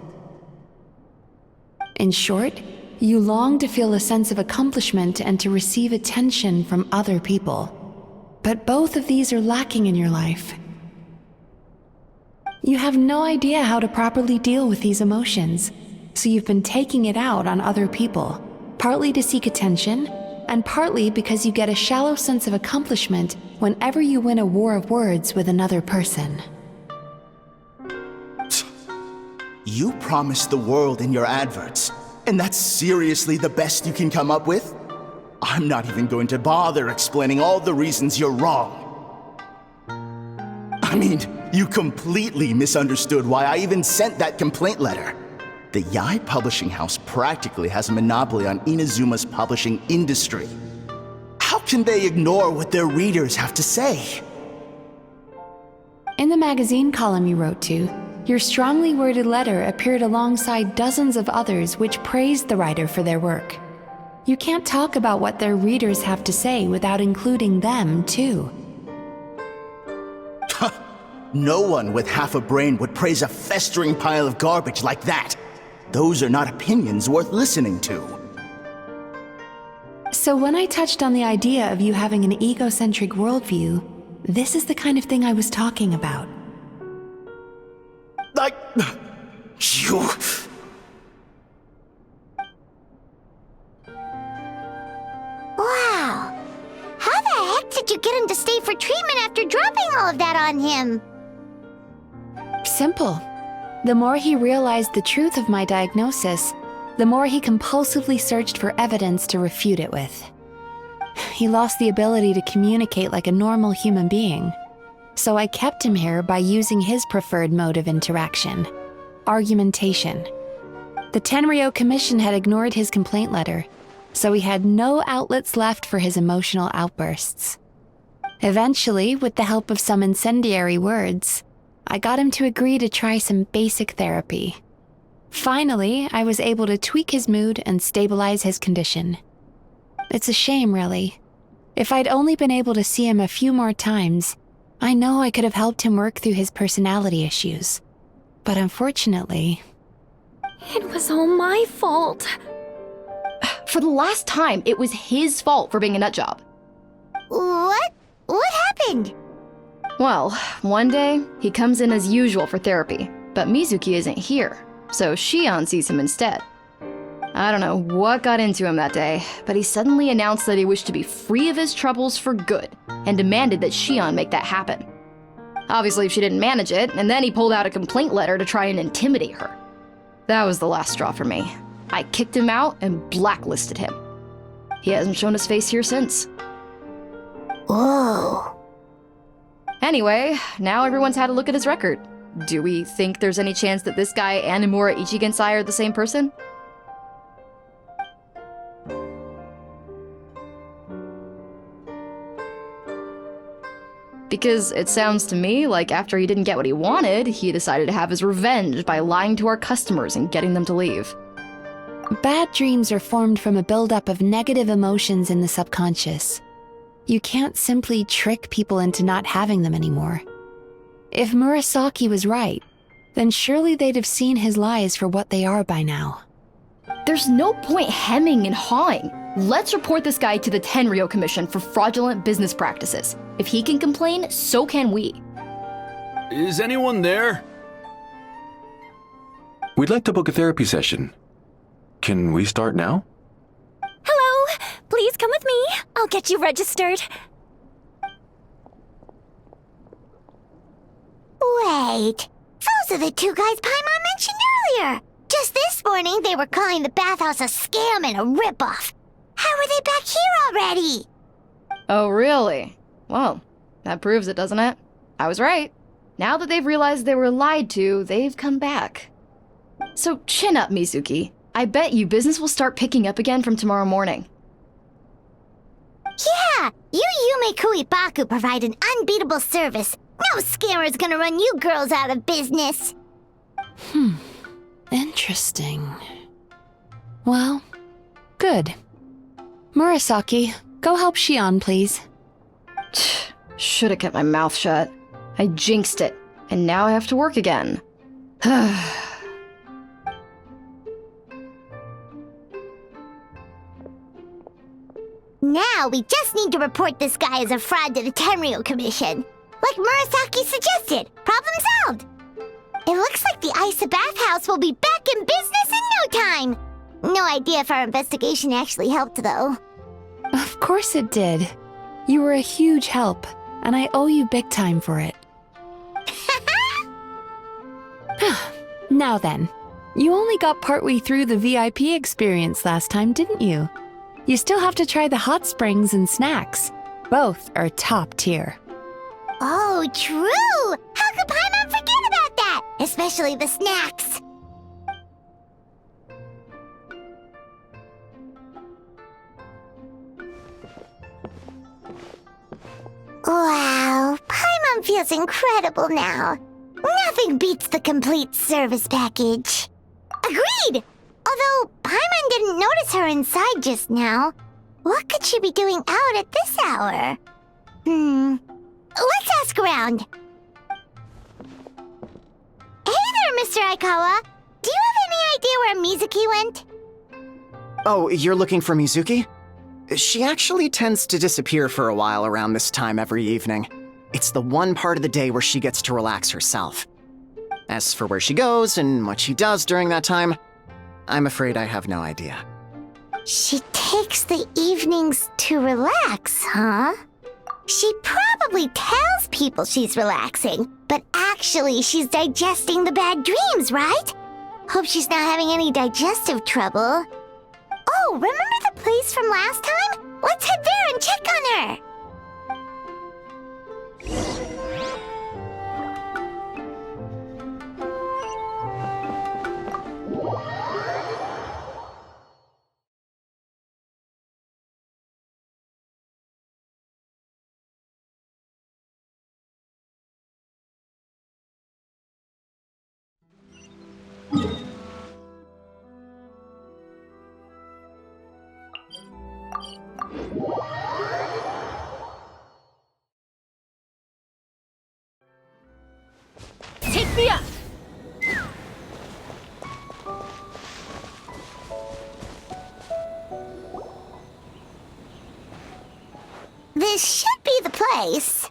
In short, you long to feel a sense of accomplishment and to receive attention from other people. But both of these are lacking in your life. You have no idea how to properly deal with these emotions, so you've been taking it out on other people, partly to seek attention, and partly because you get a shallow sense of accomplishment whenever you win a war of words with another person. You promised the world in your adverts, and that's seriously the best you can come up with? I'm not even going to bother explaining all the reasons you're wrong. I mean, you completely misunderstood why I even sent that complaint letter. The Yae publishing house practically has a monopoly on Inazuma's publishing industry. How can they ignore what their readers have to say? In the magazine column you wrote to, your strongly worded letter appeared alongside dozens of others which praised the writer for their work. You can't talk about what their readers have to say without including them, too. No one with half a brain would praise a festering pile of garbage like that. Those are not opinions worth listening to. So when I touched on the idea of you having an egocentric worldview, this is the kind of thing I was talking about. You... Wow! How the heck did you get him to stay for treatment after dropping all of that on him? Simple. The more he realized the truth of my diagnosis, the more he compulsively searched for evidence to refute it with. He lost the ability to communicate like a normal human being, so I kept him here by using his preferred mode of interaction: argumentation. The Tenryou Commission had ignored his complaint letter, so he had no outlets left for his emotional outbursts. Eventually, with the help of some incendiary words, I got him to agree to try some basic therapy. Finally, I was able to tweak his mood and stabilize his condition. It's a shame, really. If I'd only been able to see him a few more times, I know I could have helped him work through his personality issues. But unfortunately... It was all my fault. For the last time, it was his fault for being a nutjob. What? What happened? Well, one day, he comes in as usual for therapy, but Mizuki isn't here, so Shion sees him instead. I don't know what got into him that day, but he suddenly announced that he wished to be free of his troubles for good, and demanded that Shion make that happen. Obviously, she didn't manage it, and then he pulled out a complaint letter to try and intimidate her. That was the last straw for me. I kicked him out and blacklisted him. He hasn't shown his face here since. Whoa. Anyway, now everyone's had a look at his record. Do we think there's any chance that this guy and Nomura Ichigensai are the same person? Because it sounds to me like after he didn't get what he wanted, he decided to have his revenge by lying to our customers and getting them to leave. Bad dreams are formed from a buildup of negative emotions in the subconscious. You can't simply trick people into not having them anymore. If Murasaki was right, then surely they'd have seen his lies for what they are by now. There's no point hemming and hawing. Let's report this guy to the Tenryo Commission for fraudulent business practices. If he can complain, so can we. Is anyone there? We'd like to book a therapy session. Can we start now? Hello! Please come with me. I'll get you registered. Wait, those are the two guys Paimon mentioned earlier. Just this morning, they were calling the bathhouse a scam and a ripoff. How are they back here already? Oh, really? Well, that proves it, doesn't it? I was right. Now that they've realized they were lied to, they've come back. So chin up, Mizuki. I bet you business will start picking up again from tomorrow morning. Yeah, you Yume Kuibaku provide an unbeatable service. No scammer's gonna run you girls out of business. Interesting. Well, good. Murasaki, go help Shion, please. Should've kept my mouth shut. I jinxed it, and now I have to work again. Now we just need to report this guy as a fraud to the Tenryo Commission. Like Murasaki suggested. Problem solved. It looks like the Isa bathhouse will be back in business in no time. No idea if our investigation actually helped, though. Of course it did. You were a huge help, and I owe you big time for it. Now then, you only got partway through the VIP experience last time, didn't you? You still have to try the hot springs and snacks. Both are top tier. Oh, true! How could Paimon forget about that? Especially the snacks. Wow, Paimon feels incredible now. Nothing beats the complete service package. Agreed! Although Paimon didn't notice her inside just now. What could she be doing out at this hour? Let's ask around. Hey there, Mr. Aikawa. Do you have any idea where Mizuki went? Oh, you're looking for Mizuki? She actually tends to disappear for a while around this time every evening. It's the one part of the day where she gets to relax herself. As for where she goes and what she does during that time, I'm afraid I have no idea. She takes the evenings to relax, huh? She probably tells people she's relaxing, but actually she's digesting the bad dreams, right? Hope she's not having any digestive trouble. Oh, remember the place from last time? Let's head there and check on her. Take me up! This should be the place.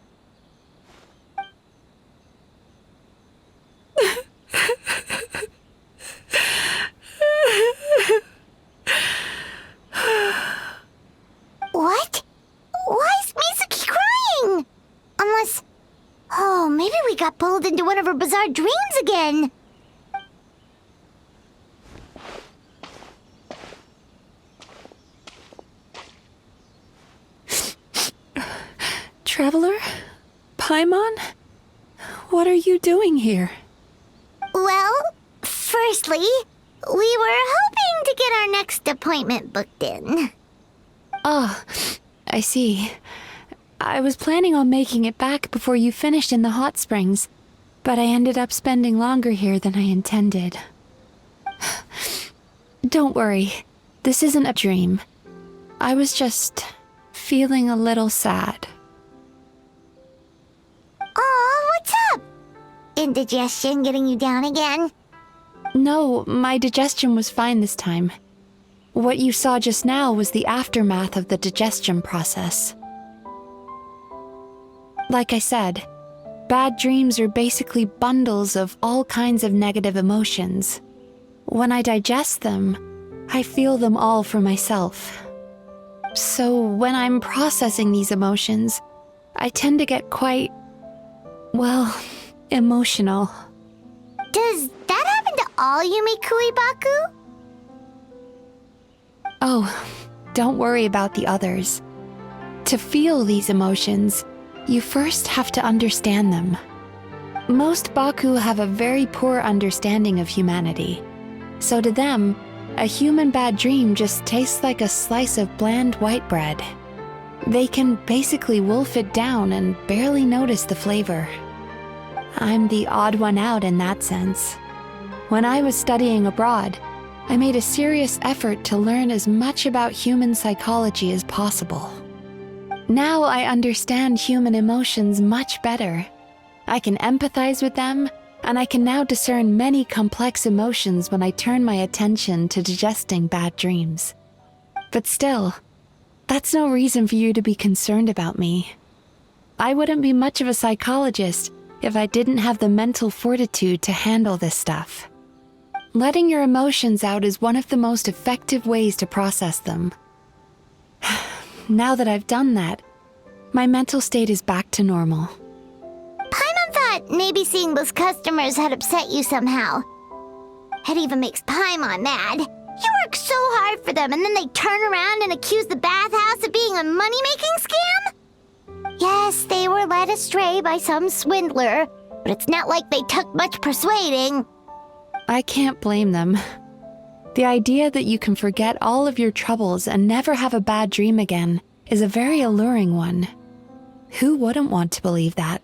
What? Why is Mizuki crying? Unless... Oh, maybe we got pulled into one of her bizarre dreams again. Traveler? Paimon? What are you doing here? Well, firstly, we were hoping to get our next appointment booked in. Oh, I see. I was planning on making it back before you finished in the hot springs, but I ended up spending longer here than I intended. Don't worry, this isn't a dream. I was just feeling a little sad. Aw, what's up? Indigestion getting you down again? No, my digestion was fine this time. What you saw just now was the aftermath of the digestion process. Like I said, bad dreams are basically bundles of all kinds of negative emotions. When I digest them, I feel them all for myself. So when I'm processing these emotions, I tend to get quite, well, emotional. Does that happen to all Yumikui Baku? Oh, don't worry about the others. To feel these emotions, you first have to understand them. Most Baku have a very poor understanding of humanity. So to them, a human bad dream just tastes like a slice of bland white bread. They can basically wolf it down and barely notice the flavor. I'm the odd one out in that sense. When I was studying abroad, I made a serious effort to learn as much about human psychology as possible. Now I understand human emotions much better. I can empathize with them, and I can now discern many complex emotions when I turn my attention to digesting bad dreams. But still, that's no reason for you to be concerned about me. I wouldn't be much of a psychologist if I didn't have the mental fortitude to handle this stuff. Letting your emotions out is one of the most effective ways to process them. Now that I've done that, my mental state is back to normal. Paimon thought maybe seeing those customers had upset you somehow. It even makes Paimon mad. You work so hard for them and then they turn around and accuse the bathhouse of being a money-making scam? Yes, they were led astray by some swindler, but it's not like they took much persuading. I can't blame them. The idea that you can forget all of your troubles and never have a bad dream again is a very alluring one. Who wouldn't want to believe that?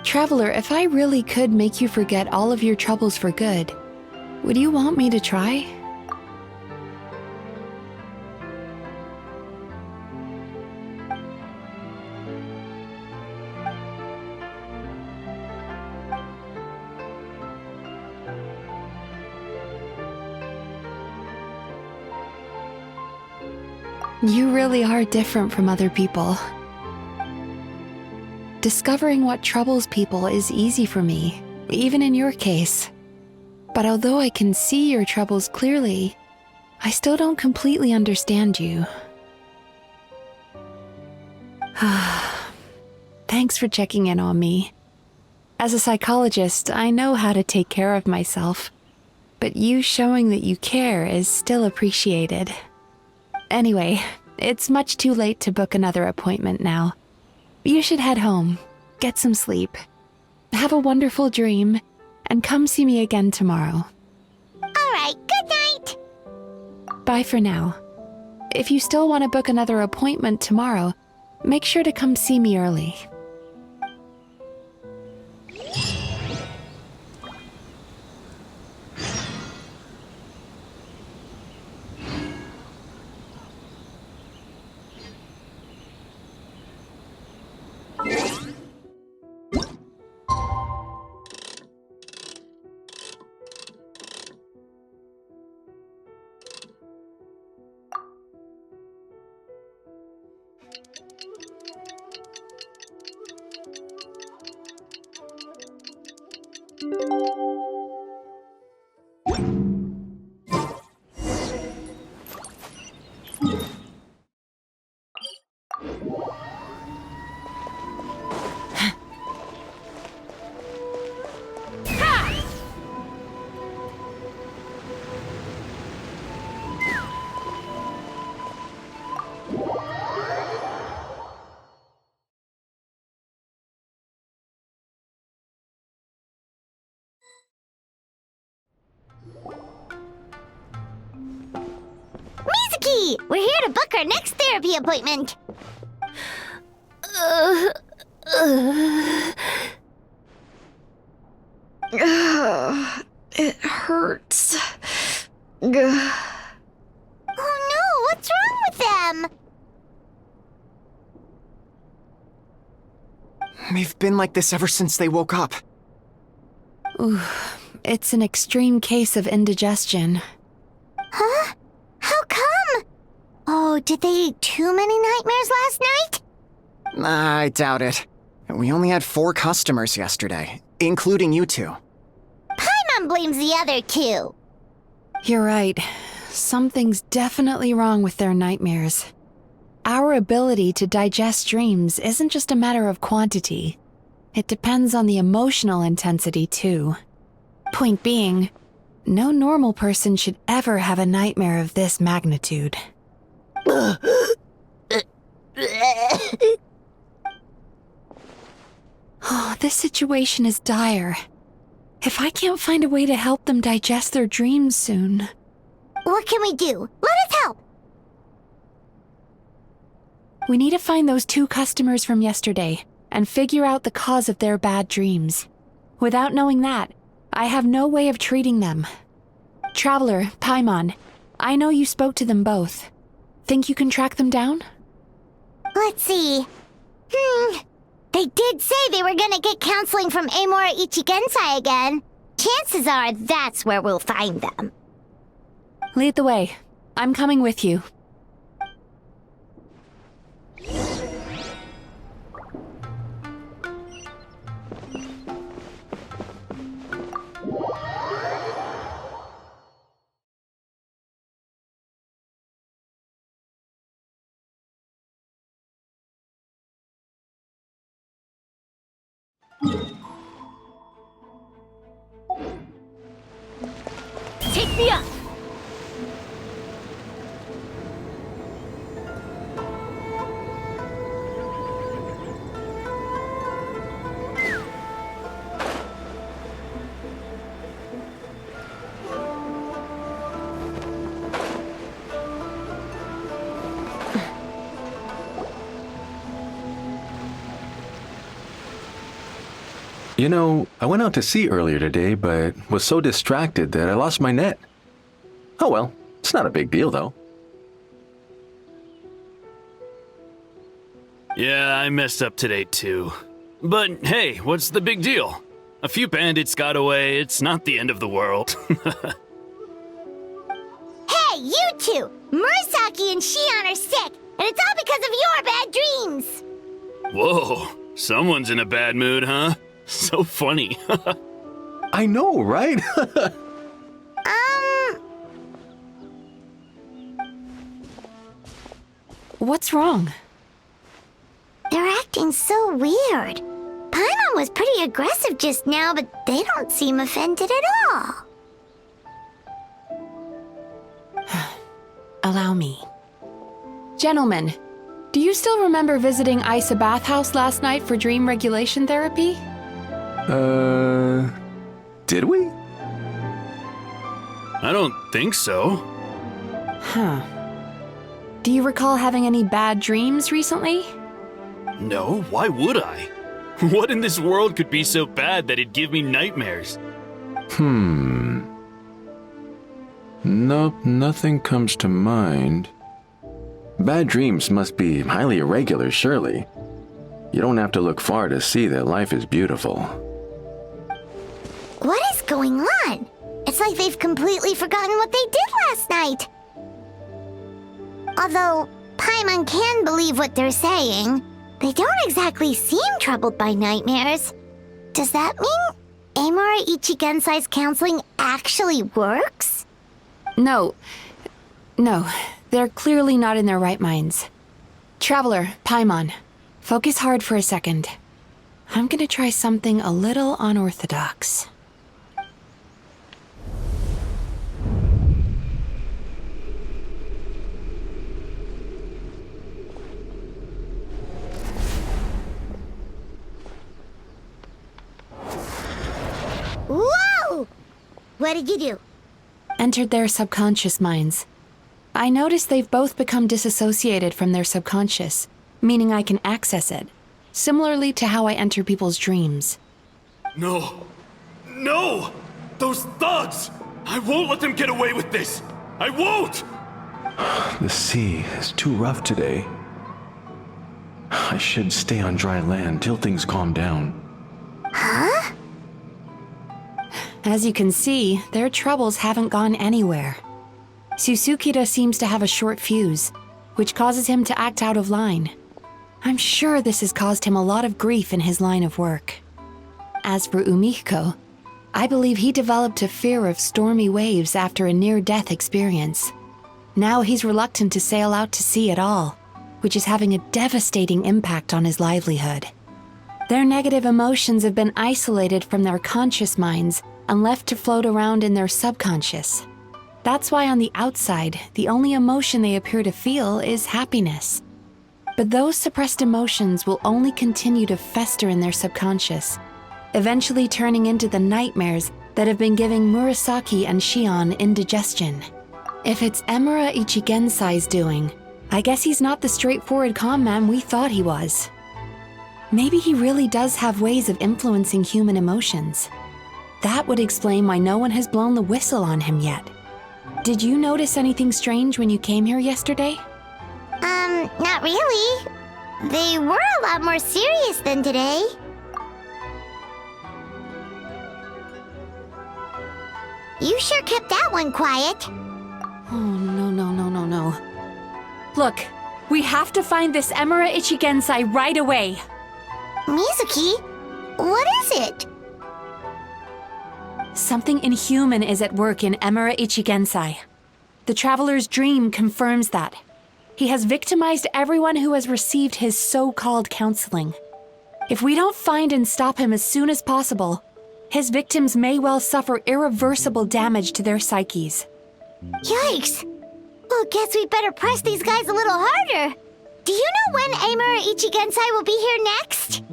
Traveler, if I really could make you forget all of your troubles for good, would you want me to try? You really are different from other people. Discovering what troubles people is easy for me, even in your case. But although I can see your troubles clearly, I still don't completely understand you. Thanks for checking in on me. As a psychologist, I know how to take care of myself, but you showing that you care is still appreciated. Anyway, it's much too late to book another appointment now. You should head home, get some sleep, have a wonderful dream, and come see me again tomorrow. Alright, good night! Bye for now. If you still want to book another appointment tomorrow, make sure to come see me early. Mizuki! We're here to book our next therapy appointment. It hurts. Oh no, what's wrong with them? They've been like this ever since they woke up. Ooh, it's an extreme case of indigestion. Huh? How come? Oh, did they eat too many nightmares last night? I doubt it. We only had 4 customers yesterday, including you two. Paimon blames the other 2. You're right. Something's definitely wrong with their nightmares. Our ability to digest dreams isn't just a matter of quantity. It depends on the emotional intensity, too. Point being, no normal person should ever have a nightmare of this magnitude. Oh, this situation is dire. If I can't find a way to help them digest their dreams soon... What can we do? Let us help! We need to find those 2 customers from yesterday and figure out the cause of their bad dreams. Without knowing that, I have no way of treating them. Traveler, Paimon, I know you spoke to them both. Think you can track them down? Let's see. They did say they were gonna get counseling from Amora Ichigensai again. Chances are that's where we'll find them. Lead the way. I'm coming with you. Take me up! You know, I went out to sea earlier today, but was so distracted that I lost my net. Oh well, it's not a big deal though. Yeah, I messed up today too. But hey, what's the big deal? A few bandits got away, it's not the end of the world. Hey, you 2! Murasaki and Shion are sick, and it's all because of your bad dreams! Whoa, someone's in a bad mood, huh? So funny. I know, right? What's wrong? They're acting so weird. Paimon was pretty aggressive just now, but they don't seem offended at all. Allow me. Gentlemen, do you still remember visiting Isa Bathhouse last night for dream regulation therapy? Did we? I don't think so. Huh. Do you recall having any bad dreams recently? No, why would I? What in this world could be so bad that it'd give me nightmares? Nope, nothing comes to mind. Bad dreams must be highly irregular, surely. You don't have to look far to see that life is beautiful. What is going on? It's like they've completely forgotten what they did last night. Although Paimon can believe what they're saying, they don't exactly seem troubled by nightmares. Does that mean Amora Ichigensai's counseling actually works? No, they're clearly not in their right minds. Traveler, Paimon, focus hard for a second. I'm gonna try something a little unorthodox. Whoa! What did you do? Entered their subconscious minds. I noticed they've both become disassociated from their subconscious, meaning I can access it, similarly to how I enter people's dreams. No! No! Those thugs! I won't let them get away with this! I won't! The sea is too rough today. I should stay on dry land till things calm down. Huh? As you can see, their troubles haven't gone anywhere. Susukita seems to have a short fuse, which causes him to act out of line. I'm sure this has caused him a lot of grief in his line of work. As for Umiko, I believe he developed a fear of stormy waves after a near-death experience. Now he's reluctant to sail out to sea at all, which is having a devastating impact on his livelihood. Their negative emotions have been isolated from their conscious minds and left to float around in their subconscious. That's why on the outside, the only emotion they appear to feel is happiness. But those suppressed emotions will only continue to fester in their subconscious, eventually turning into the nightmares that have been giving Murasaki and Shion indigestion. If it's Emura Ichigensai's doing, I guess he's not the straightforward calm man we thought he was. Maybe he really does have ways of influencing human emotions. That would explain why no one has blown the whistle on him yet. Did you notice anything strange when you came here yesterday? Not really. They were a lot more serious than today. You sure kept that one quiet. Oh, no. Look, we have to find this Emura Ichigensai right away. Mizuki, what is it? Something inhuman is at work in Emura Ichigensai. The Traveler's dream confirms that. He has victimized everyone who has received his so-called counseling. If we don't find and stop him as soon as possible, his victims may well suffer irreversible damage to their psyches. Yikes! Well, guess we better press these guys a little harder. Do you know when Emura Ichigensai will be here next?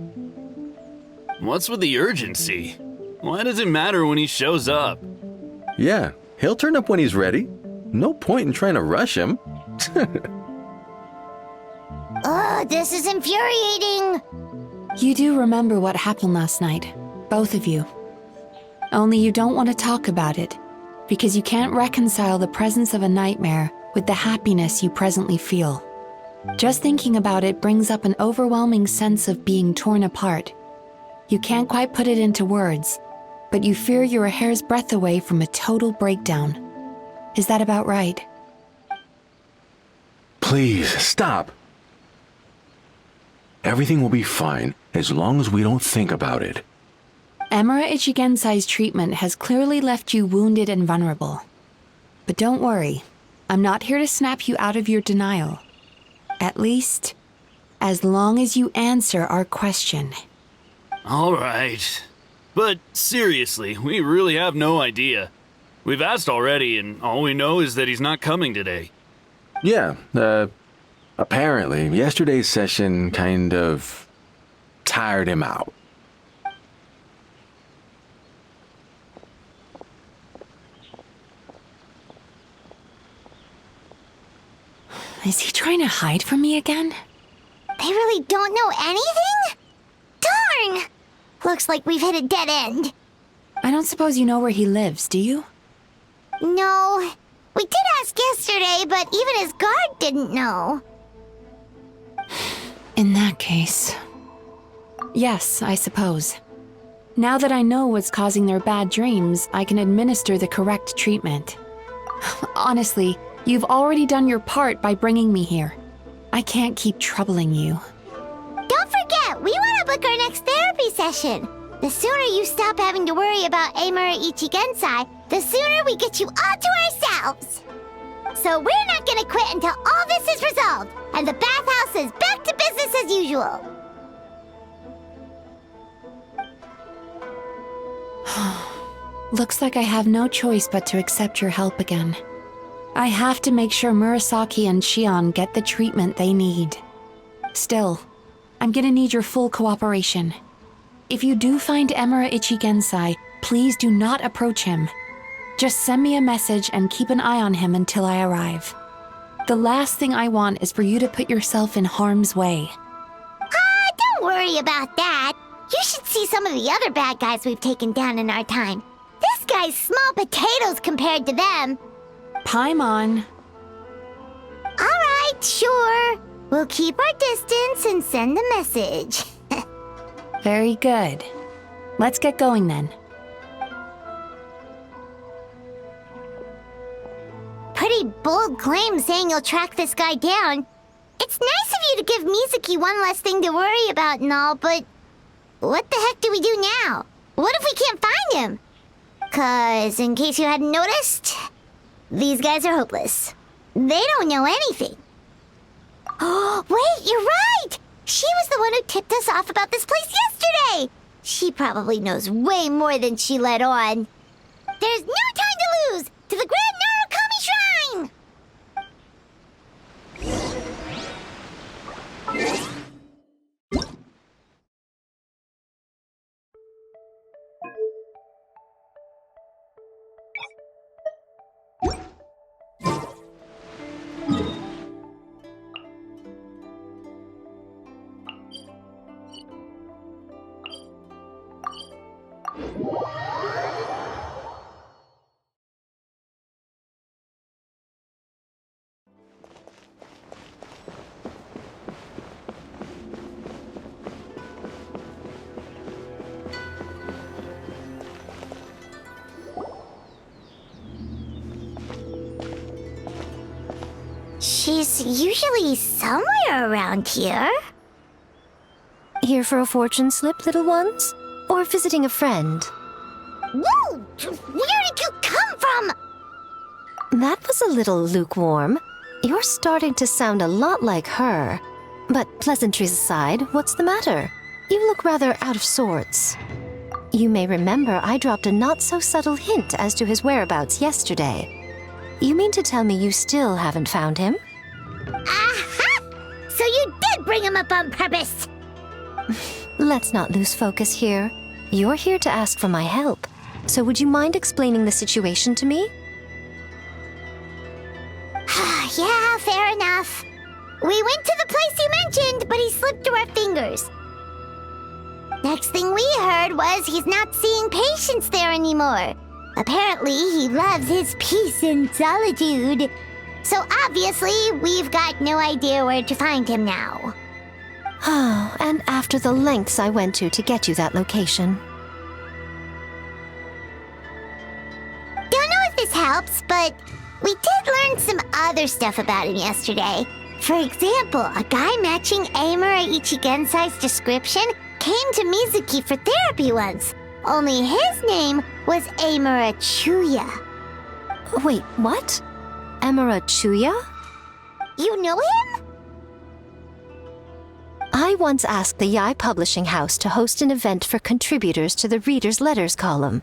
What's with the urgency? Why does it matter when he shows up? Yeah, he'll turn up when he's ready. No point in trying to rush him. Ugh, this is infuriating. You do remember what happened last night, both of you. Only you don't want to talk about it, because you can't reconcile the presence of a nightmare with the happiness you presently feel. Just thinking about it brings up an overwhelming sense of being torn apart. You can't quite put it into words, but you fear you're a hair's breadth away from a total breakdown. Is that about right? Please, stop. Everything will be fine as long as we don't think about it. Emura Ichigensai's treatment has clearly left you wounded and vulnerable. But don't worry, I'm not here to snap you out of your denial. At least, as long as you answer our question. All right. But seriously, we really have no idea. We've asked already, and all we know is that he's not coming today. Yeah, apparently, yesterday's session kind of tired him out. Is he trying to hide from me again? They really don't know anything? Darn! Looks like we've hit a dead end. I don't suppose you know where he lives, do you? No. We did ask yesterday, but even his guard didn't know. In that case... Yes, I suppose. Now that I know what's causing their bad dreams, I can administer the correct treatment. Honestly, you've already done your part by bringing me here. I can't keep troubling you. Don't forget, we want to book our next therapy session. The sooner you stop having to worry about Emura Ichigensai, the sooner we get you all to ourselves. So we're not gonna quit until all this is resolved, and the bathhouse is back to business as usual. Looks like I have no choice but to accept your help again. I have to make sure Murasaki and Shion get the treatment they need. Still, I'm gonna need your full cooperation. If you do find Emura Ichigensai, please do not approach him. Just send me a message and keep an eye on him until I arrive. The last thing I want is for you to put yourself in harm's way. Don't worry about that. You should see some of the other bad guys we've taken down in our time. This guy's small potatoes compared to them. Paimon. All right, sure. We'll keep our distance and send the message. Very good. Let's get going then. Pretty bold claim saying you'll track this guy down. It's nice of you to give Mizuki one less thing to worry about and all, but what the heck do we do now? What if we can't find him? 'Cause, in case you hadn't noticed, these guys are hopeless. They don't know anything. Oh, wait, you're right! She was the one who tipped us off about this place yesterday! She probably knows way more than she let on. There's no time to lose! To the Grand Narukami Shrine! She's usually somewhere around here. Here for a fortune slip, little ones? Or visiting a friend? Whoa! Where did you come from? That was a little lukewarm. You're starting to sound a lot like her. But pleasantries aside, what's the matter? You look rather out of sorts. You may remember I dropped a not-so-subtle hint as to his whereabouts yesterday. You mean to tell me you still haven't found him? Aha! So you did bring him up on purpose! Let's not lose focus here. You're here to ask for my help. So would you mind explaining the situation to me? Yeah, fair enough. We went to the place you mentioned, but he slipped through our fingers. Next thing we heard was he's not seeing patients there anymore. Apparently, he loves his peace and solitude. So obviously, we've got no idea where to find him now. Oh, and after the lengths I went to get you that location. Don't know if this helps, but we did learn some other stuff about him yesterday. For example, a guy matching Amura Ichigensai's description came to Mizuki for therapy once. Only his name was Amura Chuya. Wait, what? Amura Chuya? You know him? I once asked the Yai Publishing House to host an event for contributors to the Reader's Letters column.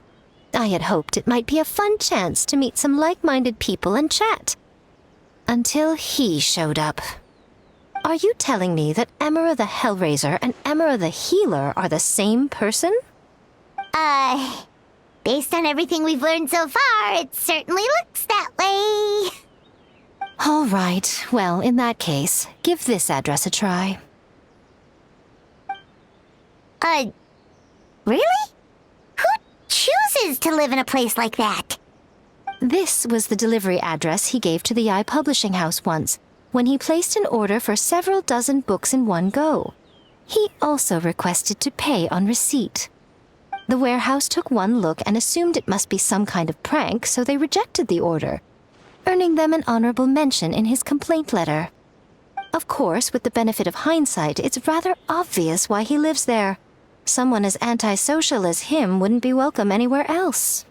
I had hoped it might be a fun chance to meet some like-minded people and chat. Until he showed up. Are you telling me that Amura the Hellraiser and Amura the Healer are the same person? Based on everything we've learned so far, it certainly looks that way. All right, well, in that case, give this address a try. Really? Who chooses to live in a place like that? This was the delivery address he gave to the Yai Publishing House once, when he placed an order for several dozen books in one go. He also requested to pay on receipt. The warehouse took one look and assumed it must be some kind of prank, so they rejected the order, earning them an honorable mention in his complaint letter. Of course, with the benefit of hindsight, it's rather obvious why he lives there. Someone as antisocial as him wouldn't be welcome anywhere else.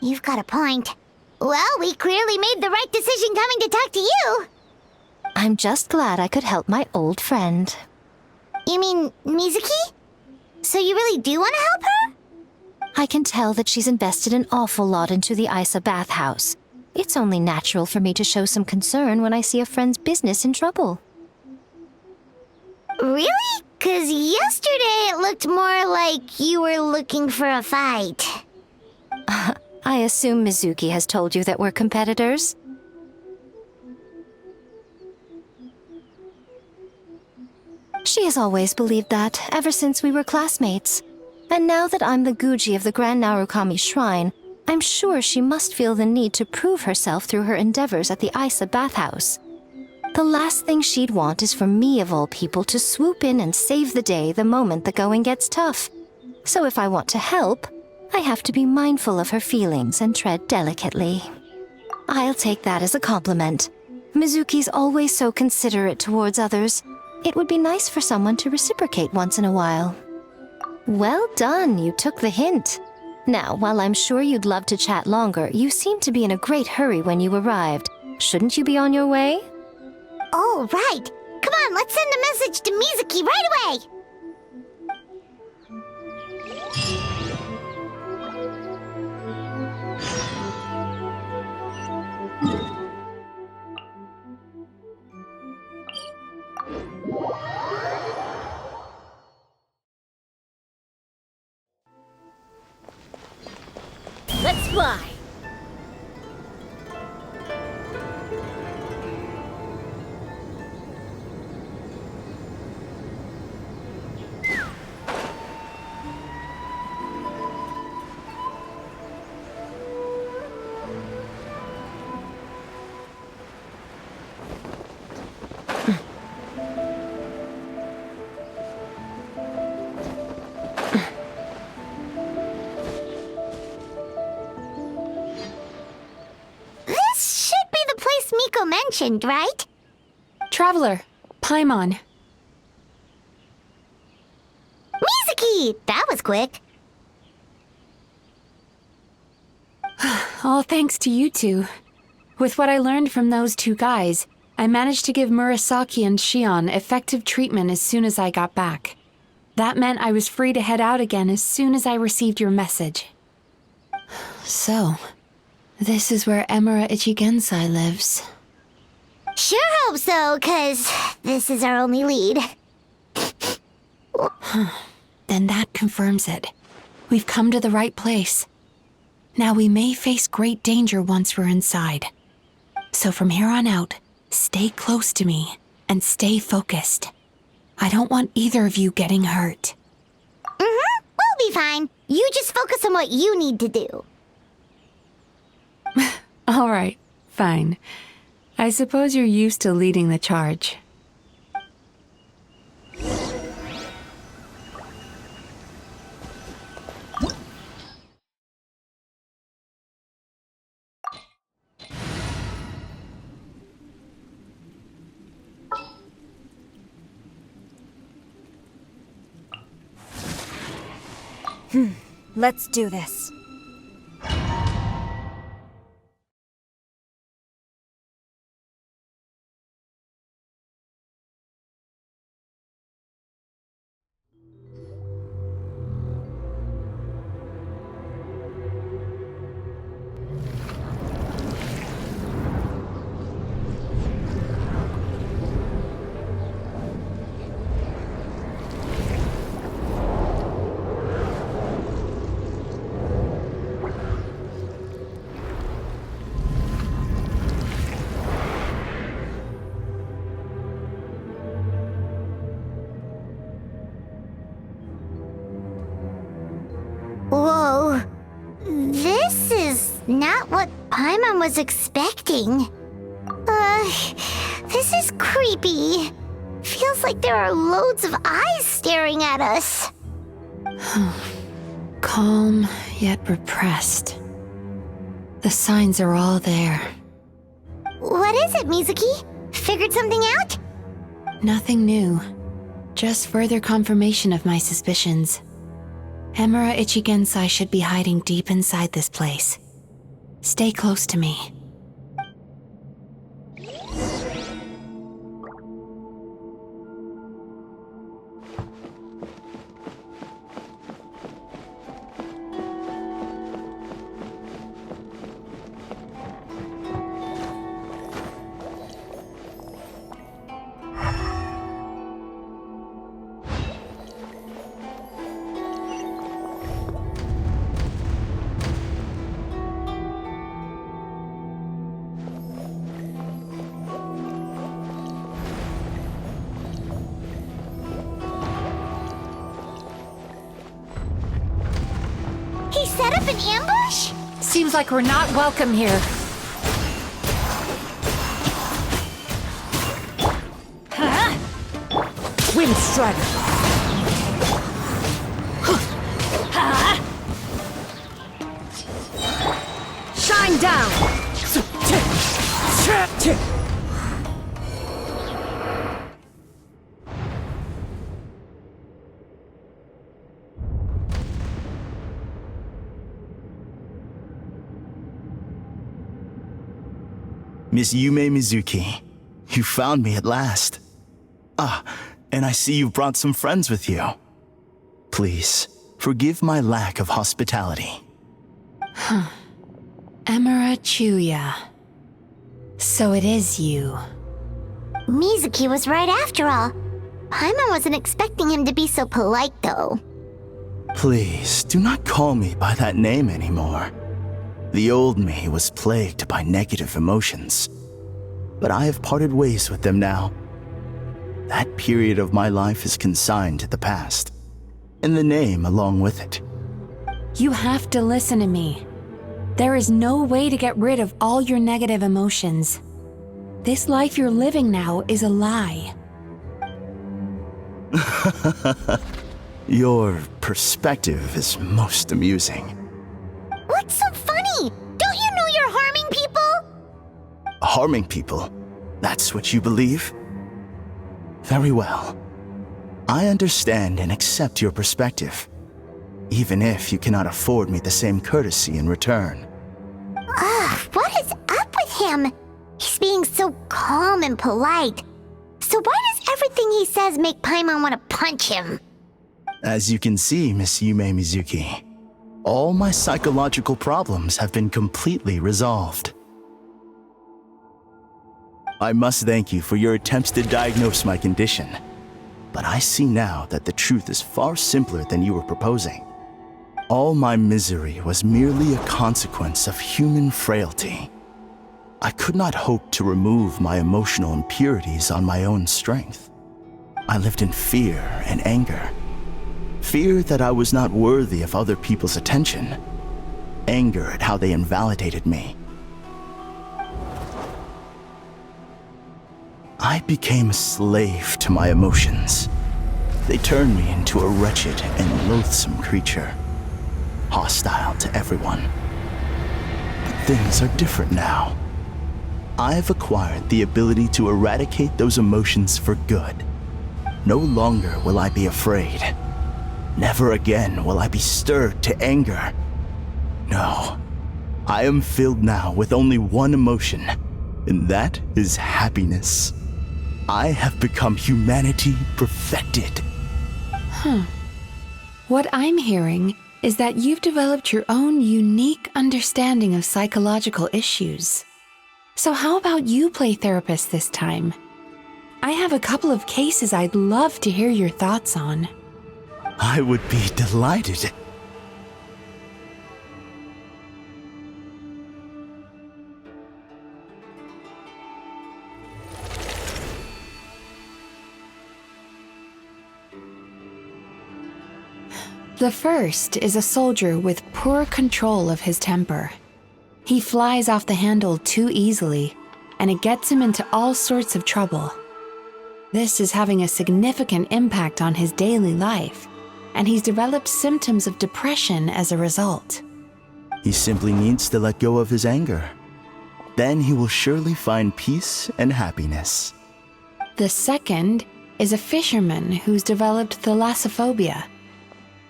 You've got a point. Well, we clearly made the right decision coming to talk to you. I'm just glad I could help my old friend. You mean Mizuki? So you really do want to help her? I can tell that she's invested an awful lot into the Isa bathhouse. It's only natural for me to show some concern when I see a friend's business in trouble. Really? 'Cause yesterday it looked more like you were looking for a fight. I assume Mizuki has told you that we're competitors? She has always believed that, ever since we were classmates. And now that I'm the Guji of the Grand Narukami Shrine, I'm sure she must feel the need to prove herself through her endeavors at the Isa bathhouse. The last thing she'd want is for me, of all people, to swoop in and save the day the moment the going gets tough. So if I want to help, I have to be mindful of her feelings and tread delicately. I'll take that as a compliment. Mizuki's always so considerate towards others. It would be nice for someone to reciprocate once in a while. Well done, you took the hint. Now, while I'm sure you'd love to chat longer, you seemed to be in a great hurry when you arrived. Shouldn't you be on your way? Oh, right. Come on, let's send a message to Mizuki right away. Let's fly! Miko mentioned, right? Traveler, Paimon. Mizuki! That was quick. All thanks to you two. With what I learned from those two guys, I managed to give Murasaki and Shion effective treatment as soon as I got back. That meant I was free to head out again as soon as I received your message. So, this is where Emura Ichigensai lives. Sure hope so, 'cause this is our only lead. Then that confirms it. We've come to the right place. Now we may face great danger once we're inside. So from here on out, stay close to me and stay focused. I don't want either of you getting hurt. We'll be fine. You just focus on what you need to do. All right, fine. I suppose you're used to leading the charge. Let's do this. Whoa. This is not what Paimon was expecting. This is creepy. Feels like there are loads of eyes staring at us. Calm, yet repressed. The signs are all there. What is it, Mizuki? Figured something out? Nothing new. Just further confirmation of my suspicions. Emura Ichigensai should be hiding deep inside this place. Stay close to me. He set up an ambush? Seems like we're not welcome here. Wind Strider! Shine down! Miss Yume Mizuki, you found me at last. Ah, and I see you've brought some friends with you. Please, forgive my lack of hospitality. Emira Chuya. So it is you. Mizuki was right after all. Paimon wasn't expecting him to be so polite, though. Please, do not call me by that name anymore. The old me was plagued by negative emotions, but I have parted ways with them now. That period of my life is consigned to the past, and the name along with it. You have to listen to me. There is no way to get rid of all your negative emotions. This life you're living now is a lie. Your perspective is most amusing. What's so funny? Don't you know you're harming people? Harming people? That's what you believe? Very well. I understand and accept your perspective, even if you cannot afford me the same courtesy in return. What is up with him? He's being so calm and polite. So why does everything he says make Paimon want to punch him? As you can see, Miss Yume Mizuki, all my psychological problems have been completely resolved. I must thank you for your attempts to diagnose my condition, but I see now that the truth is far simpler than you were proposing. All my misery was merely a consequence of human frailty. I could not hope to remove my emotional impurities on my own strength. I lived in fear and anger. Fear that I was not worthy of other people's attention. Anger at how they invalidated me. I became a slave to my emotions. They turned me into a wretched and loathsome creature, hostile to everyone. But things are different now. I've acquired the ability to eradicate those emotions for good. No longer will I be afraid. Never again will I be stirred to anger. No, I am filled now with only one emotion, and that is happiness. I have become humanity perfected. What I'm hearing is that you've developed your own unique understanding of psychological issues. So how about you play therapist this time? I have a couple of cases I'd love to hear your thoughts on. I would be delighted. The first is a soldier with poor control of his temper. He flies off the handle too easily, and it gets him into all sorts of trouble. This is having a significant impact on his daily life, and he's developed symptoms of depression as a result. He simply needs to let go of his anger. Then he will surely find peace and happiness. The second is a fisherman who's developed thalassophobia.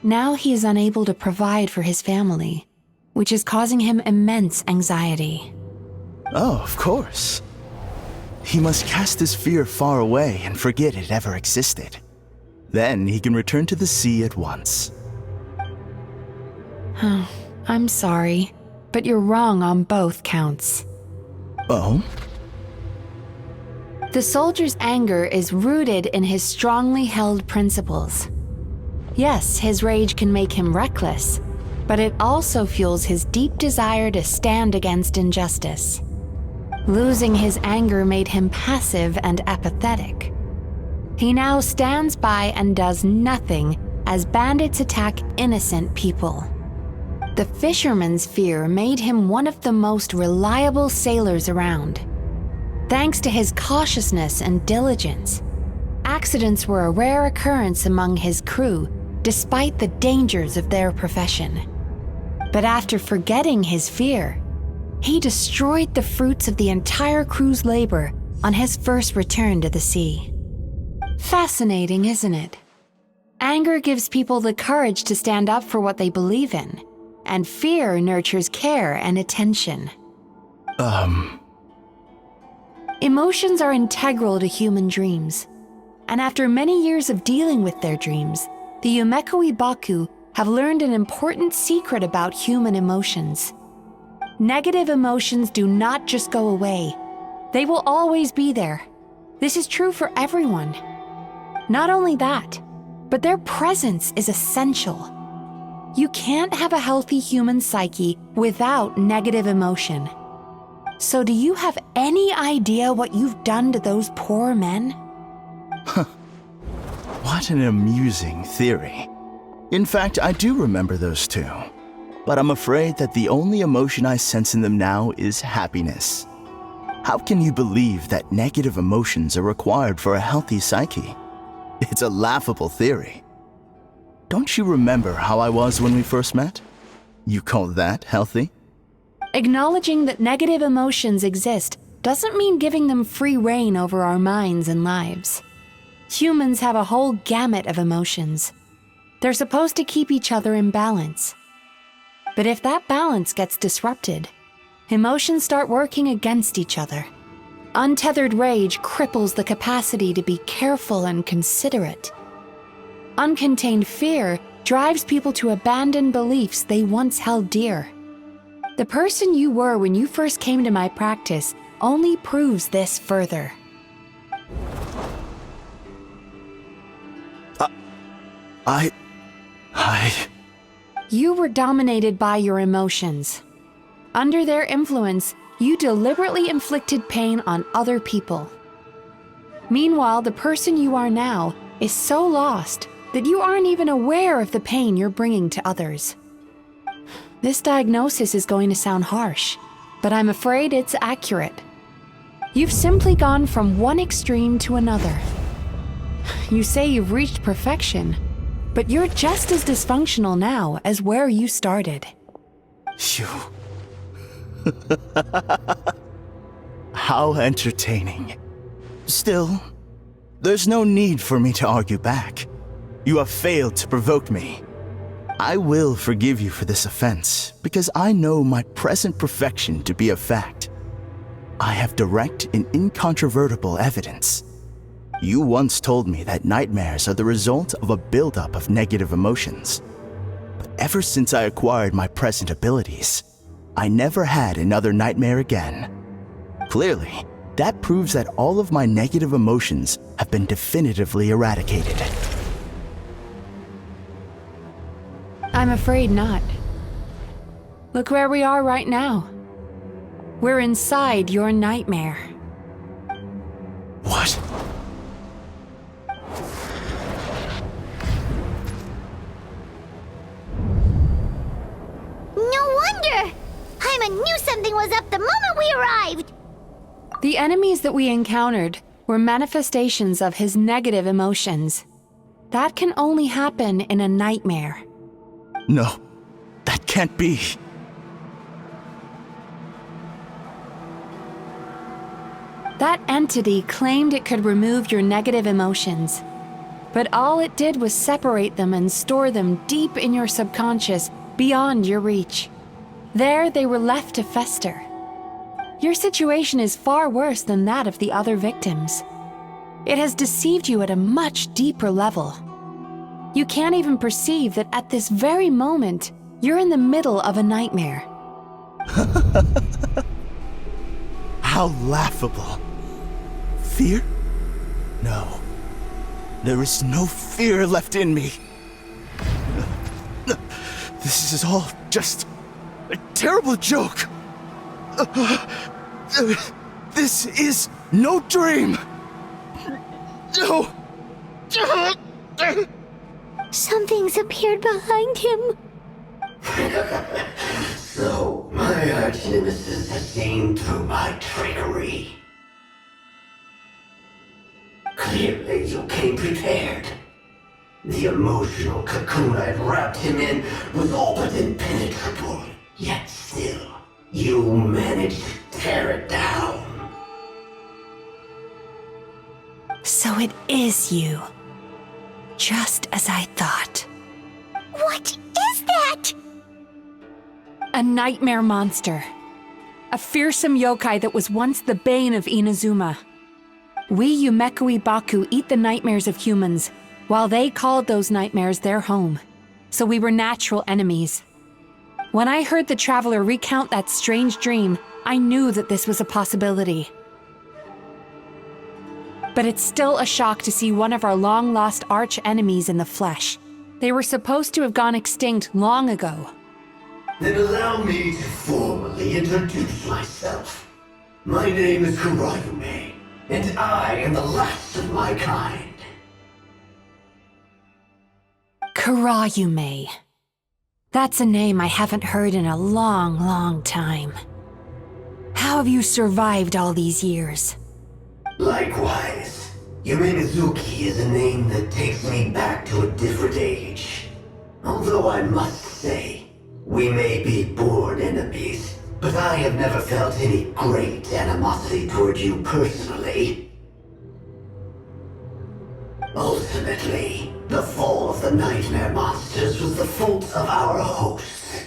Now he is unable to provide for his family, which is causing him immense anxiety. Oh, of course. He must cast his fear far away and forget it ever existed. Then he can return to the sea at once. I'm sorry, but you're wrong on both counts. Oh? The soldier's anger is rooted in his strongly held principles. Yes, his rage can make him reckless, but it also fuels his deep desire to stand against injustice. Losing his anger made him passive and apathetic. He now stands by and does nothing as bandits attack innocent people. The fisherman's fear made him one of the most reliable sailors around. Thanks to his cautiousness and diligence, accidents were a rare occurrence among his crew, despite the dangers of their profession. But after forgetting his fear, he destroyed the fruits of the entire crew's labor on his first return to the sea. Fascinating, isn't it? Anger gives people the courage to stand up for what they believe in, and fear nurtures care and attention. Emotions are integral to human dreams. And after many years of dealing with their dreams, the Yumekoi Baku have learned an important secret about human emotions. Negative emotions do not just go away. They will always be there. This is true for everyone. Not only that, but their presence is essential. You can't have a healthy human psyche without negative emotion. So do you have any idea what you've done to those poor men? What an amusing theory. In fact, I do remember those two. But I'm afraid that the only emotion I sense in them now is happiness. How can you believe that negative emotions are required for a healthy psyche? It's a laughable theory. Don't you remember how I was when we first met? You call that healthy? Acknowledging that negative emotions exist doesn't mean giving them free rein over our minds and lives. Humans have a whole gamut of emotions. They're supposed to keep each other in balance. But if that balance gets disrupted, emotions start working against each other. Untethered rage cripples the capacity to be careful and considerate. Uncontained fear drives people to abandon beliefs they once held dear. The person you were when you first came to my practice only proves this further. You were dominated by your emotions. Under their influence, you deliberately inflicted pain on other people. Meanwhile, the person you are now is so lost that you aren't even aware of the pain you're bringing to others. This diagnosis is going to sound harsh, but I'm afraid it's accurate. You've simply gone from one extreme to another. You say you've reached perfection, but you're just as dysfunctional now as where you started. You... How entertaining. Still, there's no need for me to argue back. You have failed to provoke me. I will forgive you for this offense, because I know my present perfection to be a fact. I have direct and incontrovertible evidence. You once told me that nightmares are the result of a buildup of negative emotions. But ever since I acquired my present abilities, I never had another nightmare again. Clearly, that proves that all of my negative emotions have been definitively eradicated. I'm afraid not. Look where we are right now. We're inside your nightmare. What? No wonder! Hyman knew something was up the moment we arrived! The enemies that we encountered were manifestations of his negative emotions. That can only happen in a nightmare. No, that can't be. That entity claimed it could remove your negative emotions, but all it did was separate them and store them deep in your subconscious, beyond your reach. There they were left to fester. Your situation is far worse than that of the other victims. It has deceived you at a much deeper level. You can't even perceive that at this very moment, you're in the middle of a nightmare. How laughable. Fear? No. There is no fear left in me. This is all just a terrible joke. This is no dream. No. Something's appeared behind him. So, my arch-nemesis has seen through my trickery. Clearly, you came prepared. The emotional cocoon I'd wrapped him in was all but impenetrable. Yet still, you managed to tear it down. So it is you. Just as I thought. What is that? A nightmare monster. a fearsome yokai that was once the bane of Inazuma. We Yumekui Baku eat the nightmares of humans, while they called those nightmares their home. So we were natural enemies. When I heard the traveler recount that strange dream, I knew that this was a possibility. But it's still a shock to see one of our long-lost arch-enemies in the flesh. They were supposed to have gone extinct long ago. Then allow me to formally introduce myself. My name is Kurayume, and I am the last of my kind. Kurayume. That's a name I haven't heard in a long, long time. How have you survived all these years? Likewise, Yumenazuki is a name that takes me back to a different age. Although I must say, we may be born enemies, but I have never felt any great animosity toward you personally. Ultimately, the fall of the nightmare monsters was the fault of our hosts.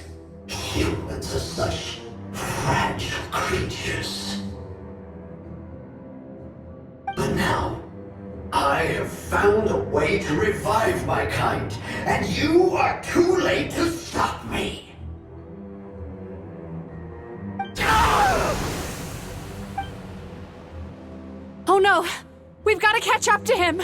Humans are such fragile creatures. But now, I have found a way to revive my kind, and you are too late to stop me! Oh no! We've got to catch up to him!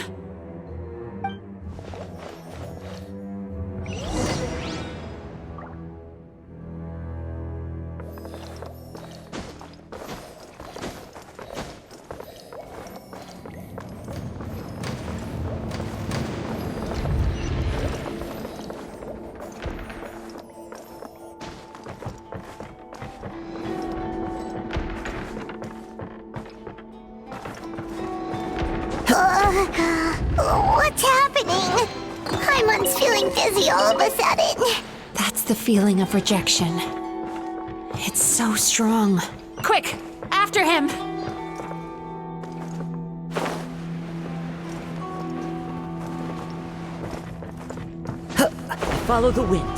What's happening? Paimon's feeling dizzy all of a sudden. That's the feeling of rejection. It's so strong. Quick! After him! Follow the wind.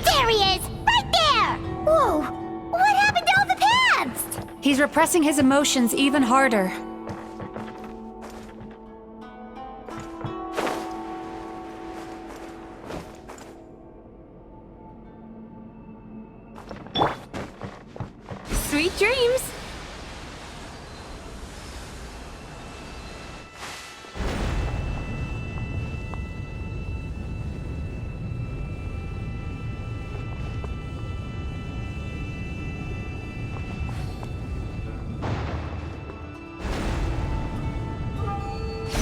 There he is! Right there! Whoa! What happened to all the paths? He's repressing his emotions even harder. Sweet dreams!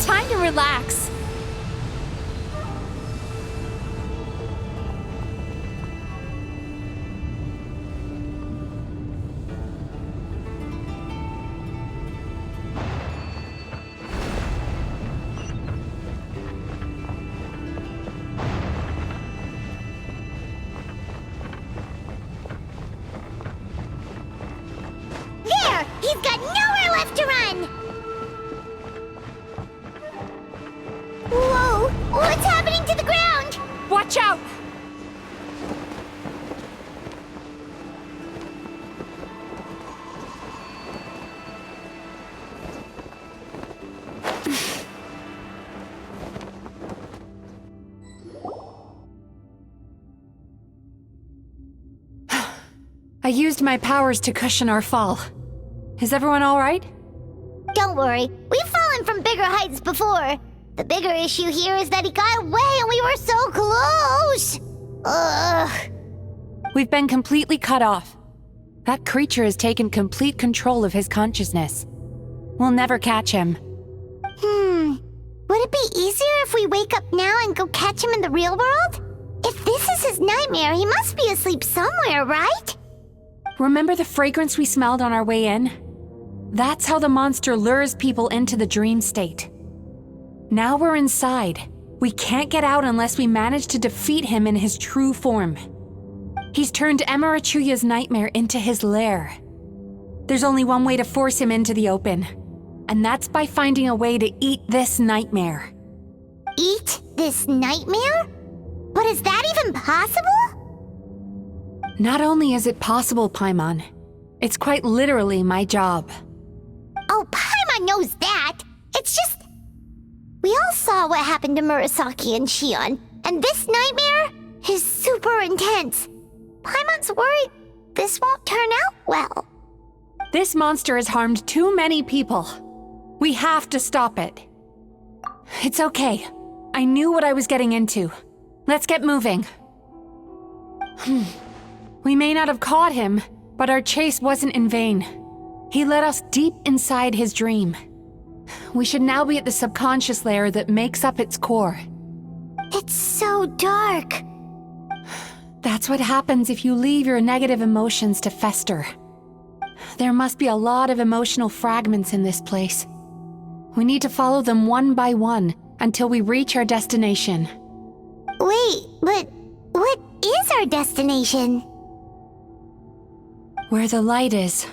Time to relax. There! He's got nowhere left to run! Whoa! What's happening to the ground? Watch out! I used my powers to cushion our fall. Is everyone all right? Don't worry, we've fallen from bigger heights before. The bigger issue here is that he got away and we were so close! Ugh. We've been completely cut off. That creature has taken complete control of his consciousness. We'll never catch him. Would it be easier if we wake up now and go catch him in the real world? If this is his nightmare, he must be asleep somewhere, right? Remember the fragrance we smelled on our way in? That's how the monster lures people into the dream state. Now we're inside. We can't get out unless we manage to defeat him in his true form. He's turned Emirachuya's nightmare into his lair. There's only one way to force him into the open. and that's by finding a way to eat this nightmare. Eat this nightmare? But is that even possible? Not only is it possible, Paimon, it's quite literally my job. Oh, Paimon knows that. It's just... We all saw what happened to Murasaki and Shion, and this nightmare is super intense. Paimon's worried this won't turn out well. This monster has harmed too many people. We have to stop it. It's okay. I knew what I was getting into. Let's get moving. We may not have caught him, but our chase wasn't in vain. He led us deep inside his dream. We should now be at the subconscious layer that makes up its core. It's so dark. That's what happens if you leave your negative emotions to fester. There must be a lot of emotional fragments in this place. We need to follow them one by one until we reach our destination. Wait, but what is our destination? Where the light is.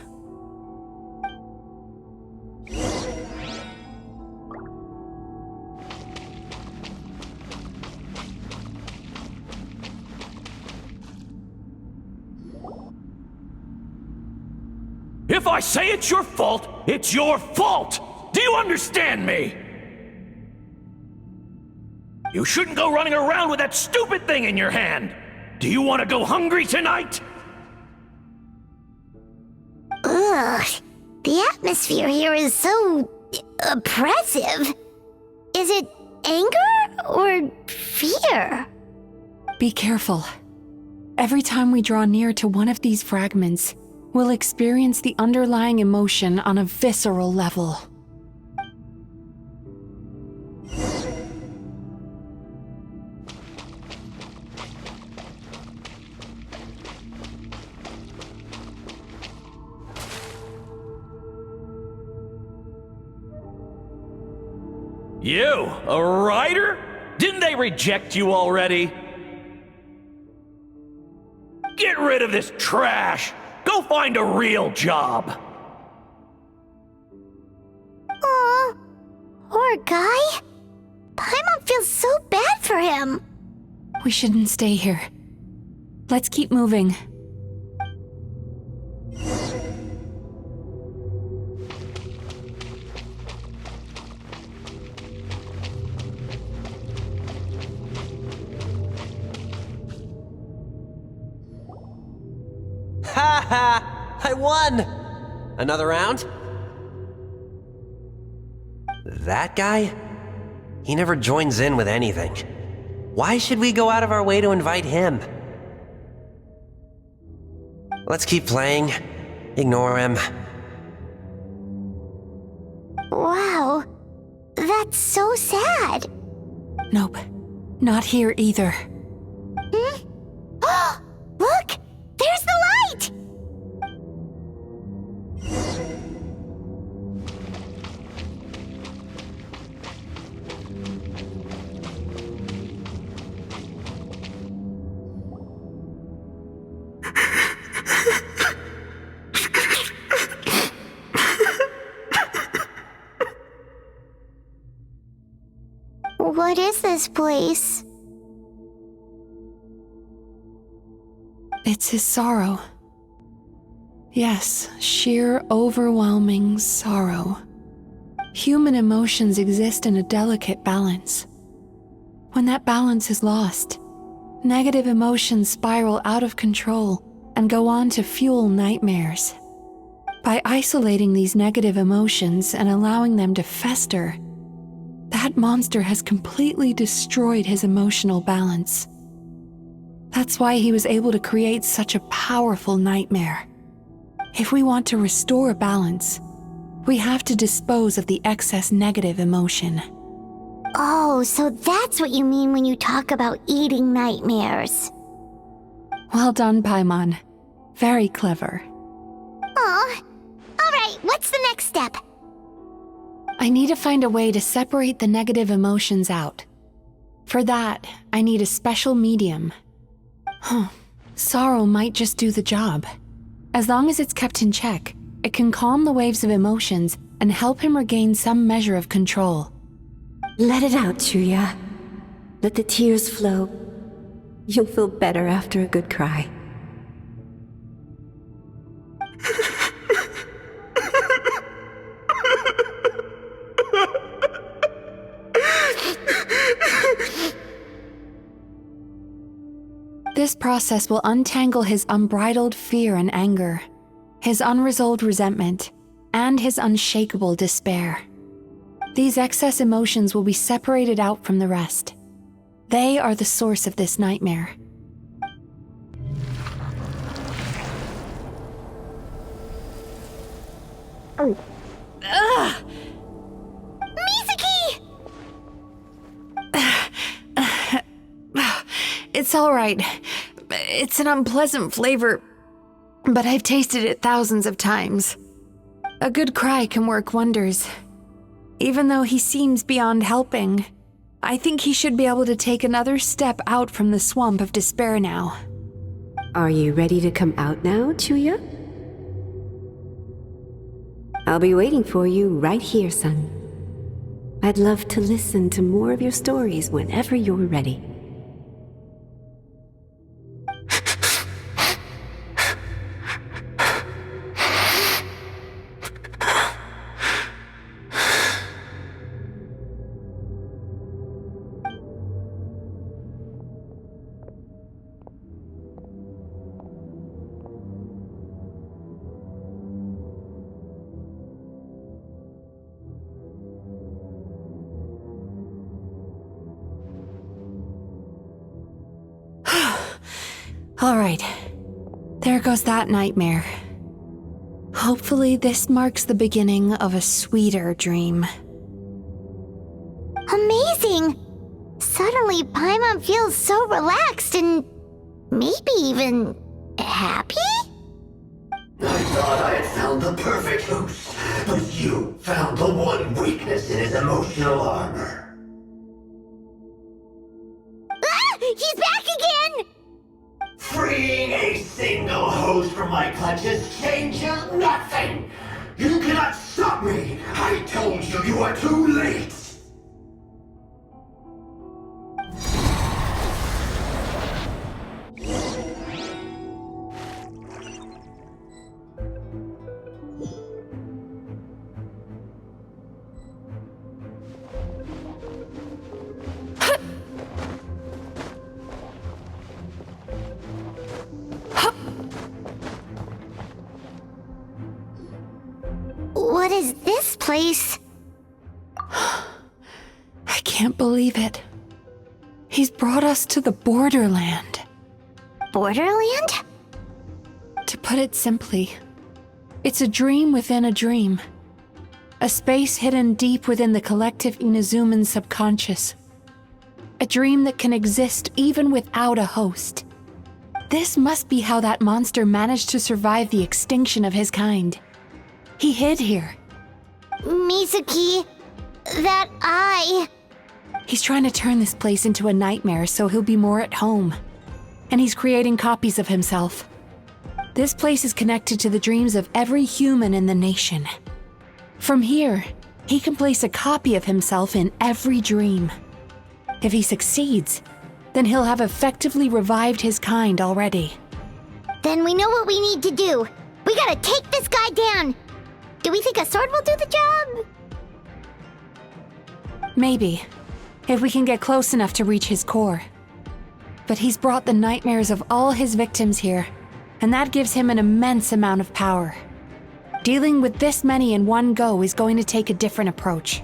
If I say it's your fault, it's your fault! Do you understand me? You shouldn't go running around with that stupid thing in your hand! Do you want to go hungry tonight? Ugh, the atmosphere here is so... oppressive. Is it anger or fear? Be careful. Every time we draw near to one of these fragments, we'll experience the underlying emotion on a visceral level. You, a writer? Didn't they reject you already? Get rid of this trash! Go find a real job! Aw, poor guy. Paimon feels so bad for him. We shouldn't stay here. Let's keep moving. Ha ha! I won! Another round? That guy? He never joins in with anything. Why should we go out of our way to invite him? Let's keep playing. Ignore him. Wow, that's so sad. Nope, not here either. Look! There's the light! What is this place? It's his sorrow. Yes, sheer overwhelming sorrow. Human emotions exist in a delicate balance. When that balance is lost, negative emotions spiral out of control and go on to fuel nightmares. By isolating these negative emotions and allowing them to fester, that monster has completely destroyed his emotional balance. That's why he was able to create such a powerful nightmare. If we want to restore balance, we have to dispose of the excess negative emotion. Oh, so that's what you mean when you talk about eating nightmares. Well done, Paimon. Very clever. Aw. Alright, what's the next step? I need to find a way to separate the negative emotions out. For that, I need a special medium. Sorrow might just do the job. As long as it's kept in check, it can calm the waves of emotions and help him regain some measure of control. Let it out, Chuya. Let the tears flow. You'll feel better after a good cry. This process will untangle his unbridled fear and anger, his unresolved resentment, and his unshakable despair. These excess emotions will be separated out from the rest. They are the source of this nightmare. Ugh! Mizuki! It's all right. It's an unpleasant flavor, but I've tasted it thousands of times. A good cry can work wonders. Even though he seems beyond helping, I think he should be able to take another step out from the swamp of despair now. Are you ready to come out now, Chuya? I'll be waiting for you right here, son. I'd love to listen to more of your stories whenever you're ready. All right, there goes that nightmare. Hopefully this marks the beginning of a sweeter dream. Amazing! Suddenly, Paimon feels so relaxed and maybe even happy? I thought I had found the perfect host, but you found the one weakness in his emotional armor. Ah! He's back again! Freeing a single host from my clutches changes nothing! You cannot stop me! I told you you are too late! What is this place? I can't believe it. He's brought us to the Borderland. Borderland? To put it simply, it's a dream within a dream. A space hidden deep within the collective Inazuman subconscious. A dream that can exist even without a host. This must be how that monster managed to survive the extinction of his kind. He hid here. Mizuki, that eye. He's trying to turn this place into a nightmare so he'll be more at home. And he's creating copies of himself. This place is connected to the dreams of every human in the nation. From here, he can place a copy of himself in every dream. If he succeeds, then he'll have effectively revived his kind already. Then we know what we need to do. We gotta take this guy down. Do we think a sword will do the job? Maybe, if we can get close enough to reach his core. But he's brought the nightmares of all his victims here, and that gives him an immense amount of power. Dealing with this many in one go is going to take a different approach.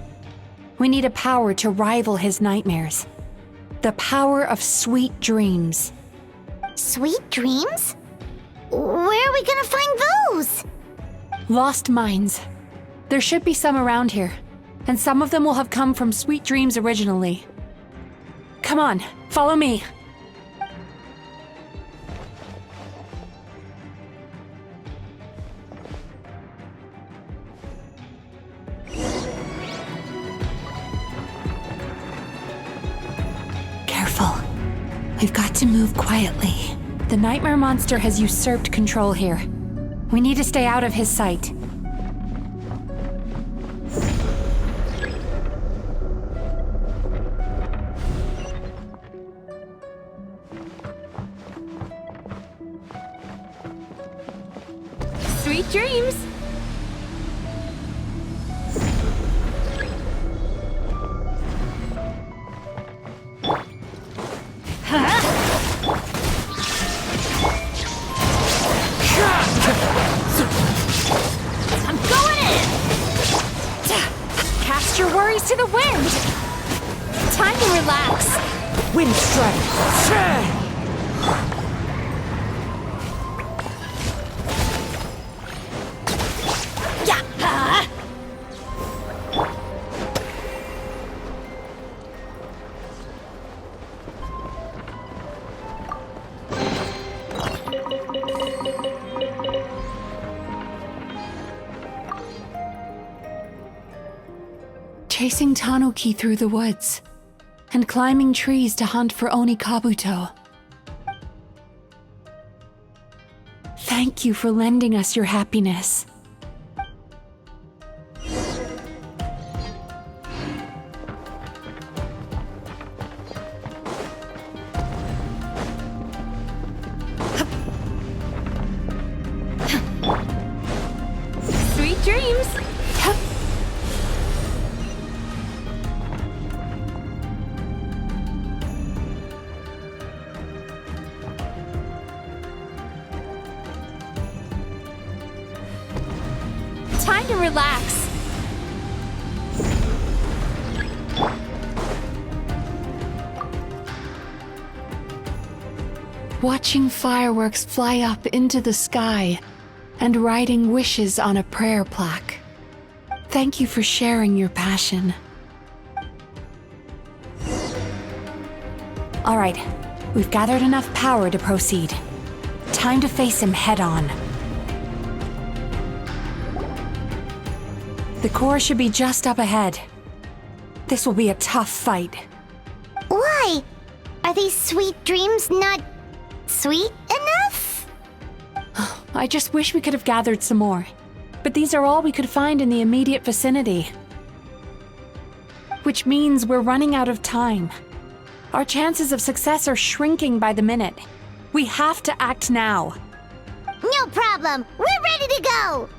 We need a power to rival his nightmares. The power of sweet dreams. Sweet dreams? Where are we gonna find those? Lost minds. There should be some around here, and some of them will have come from sweet dreams originally. Come on, follow me. Careful. We've got to move quietly. The nightmare monster has usurped control here. We need to stay out of his sight. Sweet dreams! I'm going in! Cast your worries to the wind! Time to relax! Wind strike! Chasing Tanuki through the woods, and climbing trees to hunt for Oni Kabuto. Thank you for lending us your happiness. Sweet dreams! Time to relax. Watching fireworks fly up into the sky and writing wishes on a prayer plaque. Thank you for sharing your passion. All right, we've gathered enough power to proceed. Time to face him head on. The core should be just up ahead. This will be a tough fight. Why? Are these sweet dreams not sweet enough? I just wish we could have gathered some more. But these are all we could find in the immediate vicinity. Which means we're running out of time. Our chances of success are shrinking by the minute. We have to act now. No problem. We're ready to go.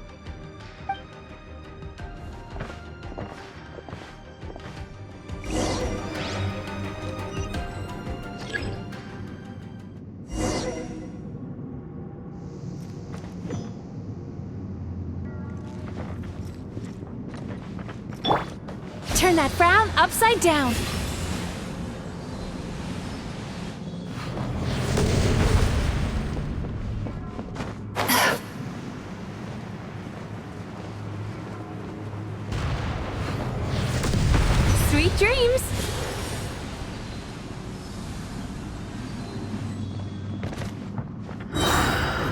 Turn that frown upside down. Sweet dreams.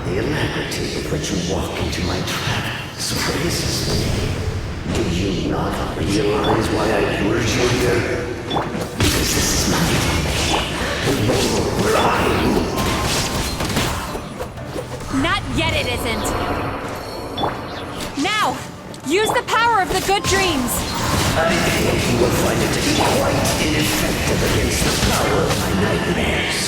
The alacrity with which you walk into my trap surprises me. Do you not realize why I lured you here? Because this is my domain. The world where I rule. Not yet it isn't. Now, use the power of the good dreams. I think you will find it to be quite ineffective against the power of my nightmares.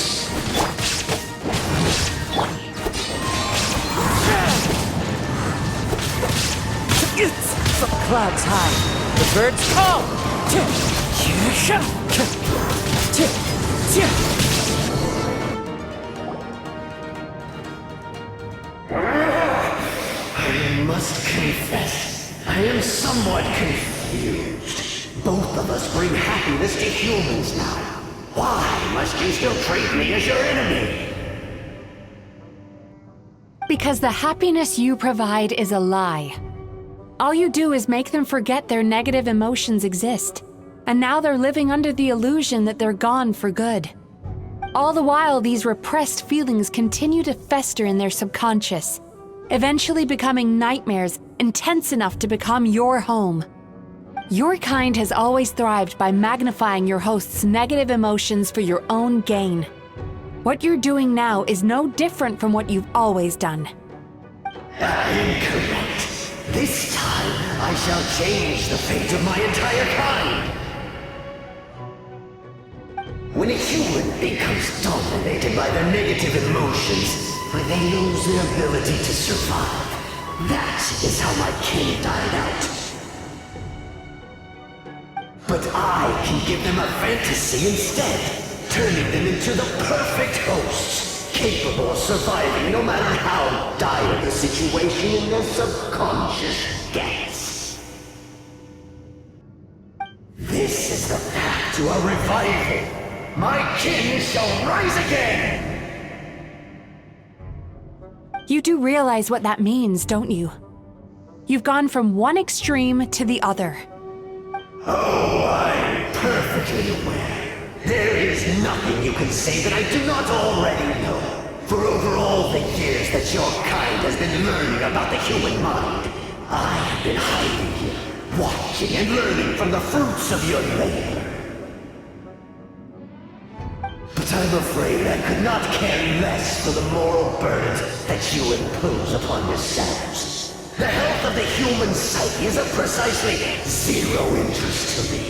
From clouds high, the birds call! I must confess, I am somewhat confused. Both of us bring happiness to humans now. Why must you still treat me as your enemy? Because the happiness you provide is a lie. All you do is make them forget their negative emotions exist. And now they're living under the illusion that they're gone for good. All the while, these repressed feelings continue to fester in their subconscious, eventually becoming nightmares intense enough to become your home. Your kind has always thrived by magnifying your host's negative emotions for your own gain. What you're doing now is no different from what you've always done. Incorrect. This time, I shall change the fate of my entire kind. When a human becomes dominated by their negative emotions, when they lose their ability to survive, That is how my kin died out. But I can give them a fantasy instead, turning them into the perfect hosts, capable of surviving no matter how dire the situation in their subconscious gets. This is the path to a revival. My kin shall rise again! You do realize what that means, don't you? You've gone from one extreme to the other. Oh, I'm perfectly aware. There is nothing you can say that I do not already know. For over all the years that your kind has been learning about the human mind, I have been hiding here, watching and learning from the fruits of your labor. But I'm afraid I could not care less for the moral burdens that you impose upon yourselves. The health of the human psyche is of precisely zero interest to me.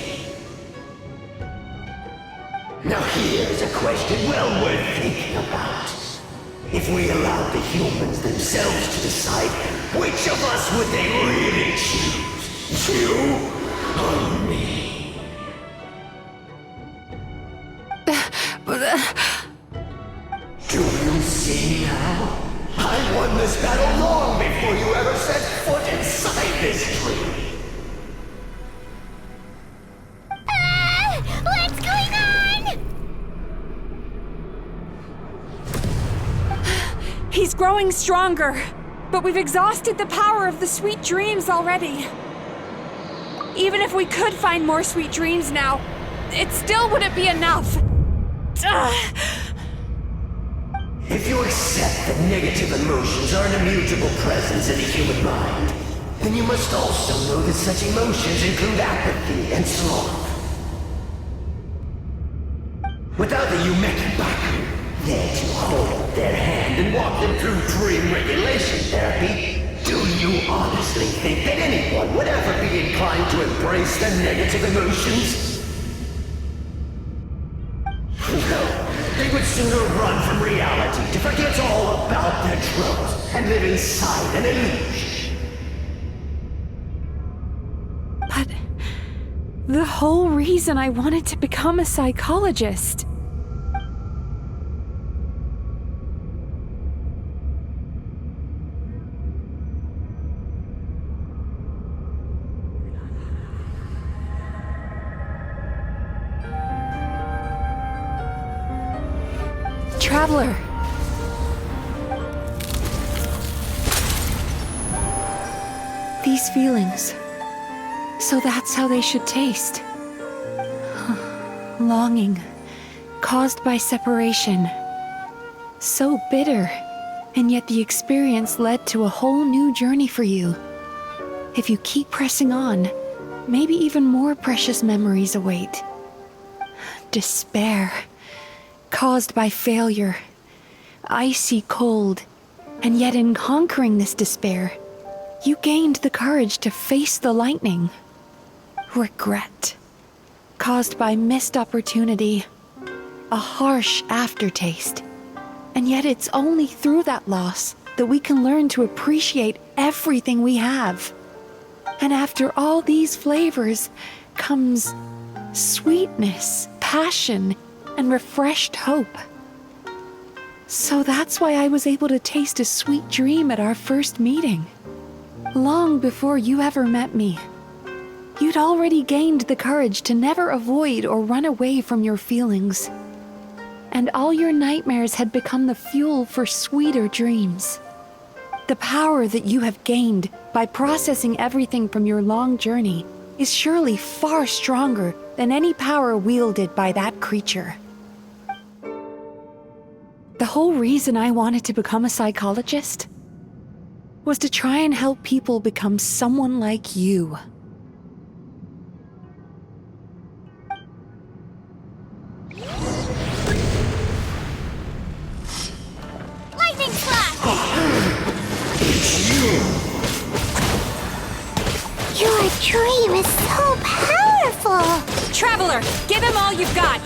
Now here's a question well worth thinking about. If we allowed the humans themselves to decide, which of us would they really choose? You or me? Do you see now? I won this battle long before you ever set foot inside this tree. What's going on? He's growing stronger, but we've exhausted the power of the sweet dreams already. Even if we could find more sweet dreams now, it still wouldn't be enough. If you accept that negative emotions are an immutable presence in the human mind, then you must also know that such emotions include apathy and sloth. Without the Yumekibaku there to hold their hand and walk them through dream regulation therapy, do you honestly think that anyone would ever be inclined to embrace their negative emotions? No, they would sooner run from reality to forget all about their troubles and live inside an illusion. But the whole reason I wanted to become a psychologist. Traveler. These feelings. So that's how they should taste. Longing, caused by separation. So bitter, and yet the experience led to a whole new journey for you. If you keep pressing on, maybe even more precious memories await. Despair. Caused by failure, icy cold, and yet in conquering this despair, you gained the courage to face the lightning. Regret, caused by missed opportunity, a harsh aftertaste, and yet it's only through that loss that we can learn to appreciate everything we have. And after all these flavors comes sweetness, passion, and refreshed hope. So that's why I was able to taste a sweet dream at our first meeting. Long before you ever met me, you'd already gained the courage to never avoid or run away from your feelings. And all your nightmares had become the fuel for sweeter dreams. The power that you have gained by processing everything from your long journey is surely far stronger than any power wielded by that creature. The whole reason I wanted to become a psychologist was to try and help people become someone like you. Lightning slash! It's you! Your dream is so powerful! Traveler, give him all you've got!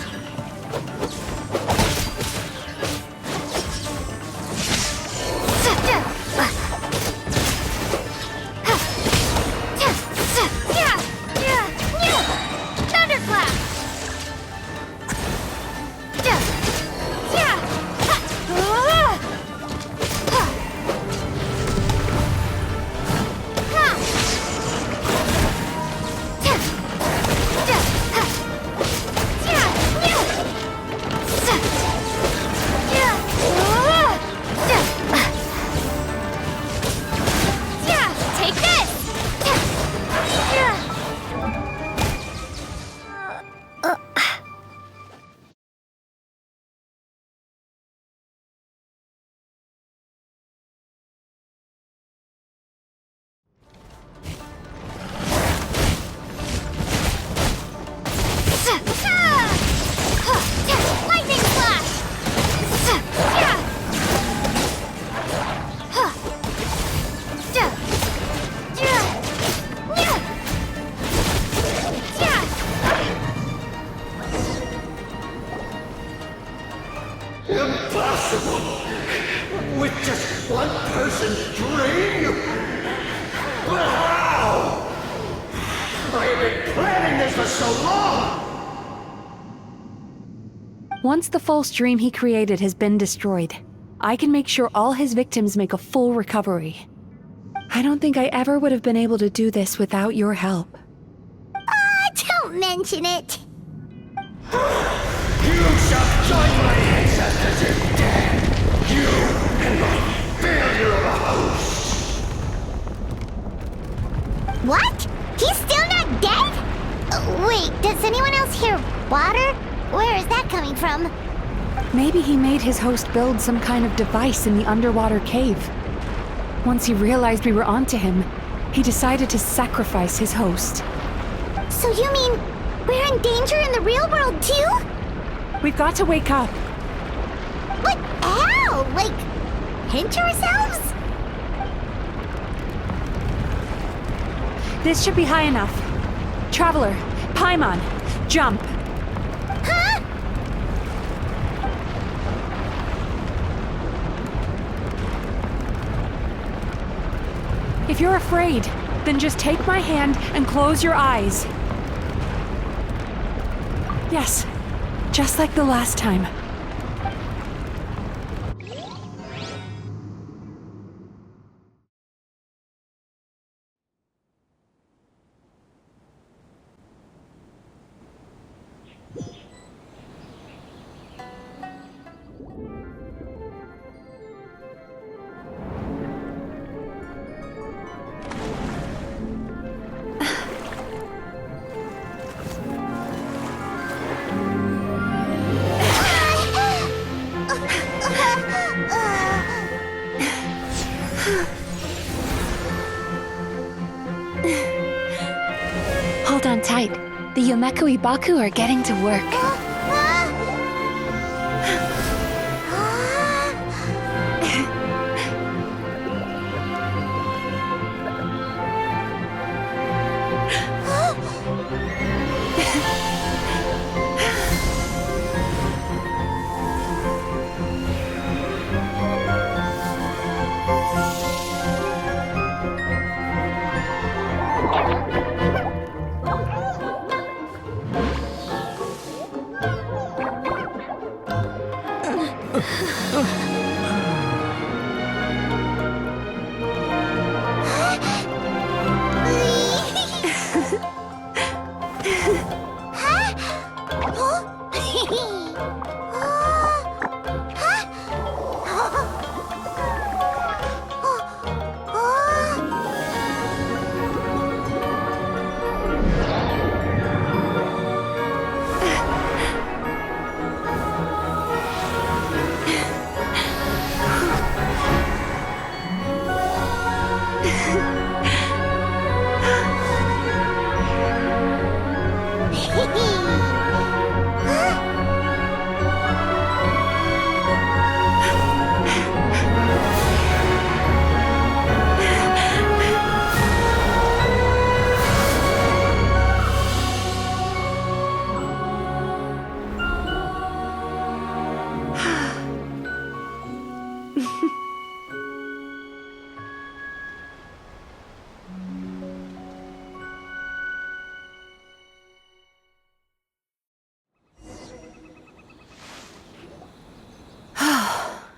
Impossible! With just one person's dream? But how? I have been planning this for so long! Once the false dream he created has been destroyed, I can make sure all his victims make a full recovery. I don't think I ever would have been able to do this without your help. Don't mention it. You shall join my ancestors in death! You and my failure of a host! What? He's still not dead? Wait, does anyone else hear water? Where is that coming from? Maybe he made his host build some kind of device in the underwater cave. Once he realized we were onto him, he decided to sacrifice his host. So you mean we're in danger in the real world too? We've got to wake up. But how? Like, pinch ourselves? This should be high enough. Traveler, Paimon, jump. Huh? If you're afraid, then just take my hand and close your eyes. Yes, just like the last time. Hold on tight. The Yomeku Ibaku are getting to work.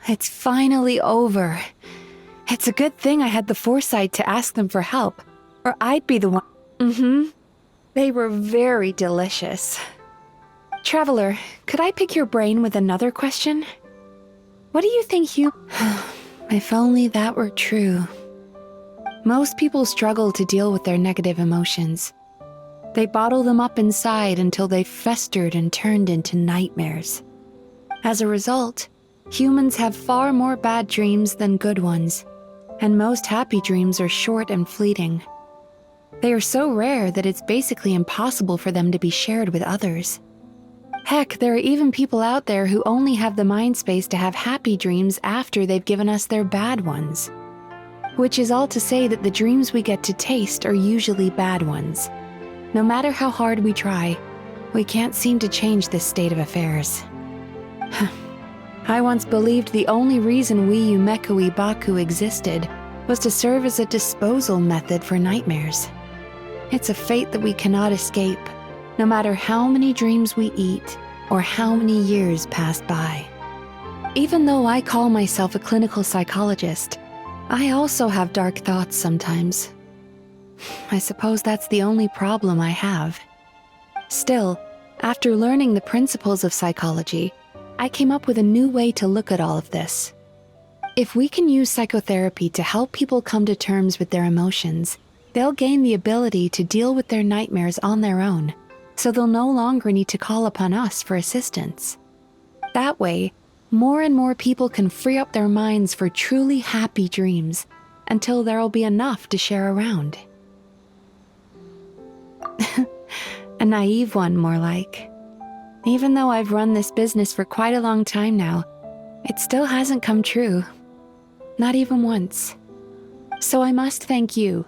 It's finally over. It's a good thing I had the foresight to ask them for help, or I'd be the one. They were very delicious. Traveler, could I pick your brain with another question? What do you think If only that were true. Most people struggle to deal with their negative emotions. They bottle them up inside until they've festered and turned into nightmares. As a result, humans have far more bad dreams than good ones, and most happy dreams are short and fleeting. They are so rare that it's basically impossible for them to be shared with others. Heck, there are even people out there who only have the mind space to have happy dreams after they've given us their bad ones. Which is all to say that the dreams we get to taste are usually bad ones. No matter how hard we try, we can't seem to change this state of affairs. I once believed the only reason we Yumekui Baku existed was to serve as a disposal method for nightmares. It's a fate that we cannot escape, no matter how many dreams we eat or how many years pass by. Even though I call myself a clinical psychologist, I also have dark thoughts sometimes. I suppose that's the only problem I have. Still, after learning the principles of psychology, I came up with a new way to look at all of this. If we can use psychotherapy to help people come to terms with their emotions, they'll gain the ability to deal with their nightmares on their own, so they'll no longer need to call upon us for assistance. That way, more and more people can free up their minds for truly happy dreams, until there'll be enough to share around. A naive one, more like. Even though I've run this business for quite a long time now, it still hasn't come true. Not even once. So I must thank you,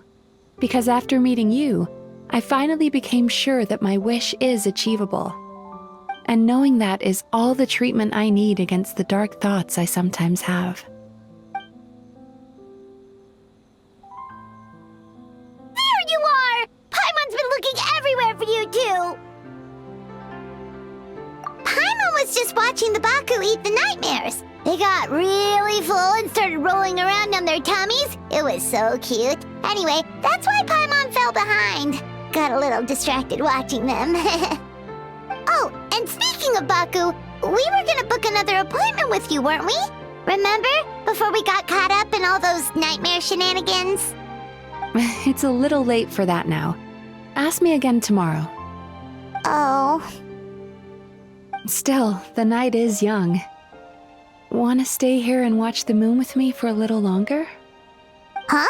because after meeting you, I finally became sure that my wish is achievable. And knowing that is all the treatment I need against the dark thoughts I sometimes have. There you are! Paimon's been looking everywhere for you, too! Paimon was just watching the Baku eat the nightmares. They got really full and started rolling around on their tummies. It was so cute. Anyway, that's why Paimon fell behind. Got a little distracted watching them. Oh, and speaking of Baku, we were gonna book another appointment with you, weren't we? Remember? Before we got caught up in all those nightmare shenanigans? It's a little late for that now. Ask me again tomorrow. Oh. Still, the night is young. Want to stay here and watch the moon with me for a little longer? Huh?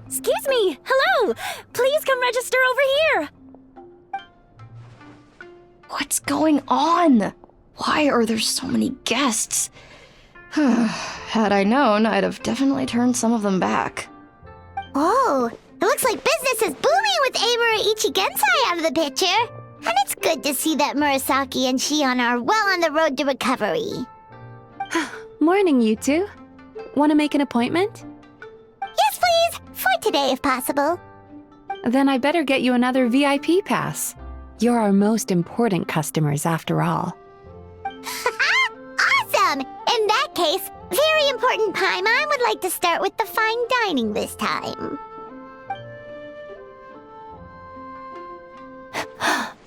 Excuse me! Hello! Please come register over here! What's going on? Why are there so many guests? Had I known, I'd have definitely turned some of them back. Oh, it looks like business is booming with Amura Ichigensai out of the picture. And it's good to see that Murasaki and Shion are well on the road to recovery. Morning, you two. Want to make an appointment? Yes, please! For today, if possible. Then I better get you another VIP pass. You're our most important customers, after all. Awesome! In that case, very important Paimon would like to start with the fine dining this time.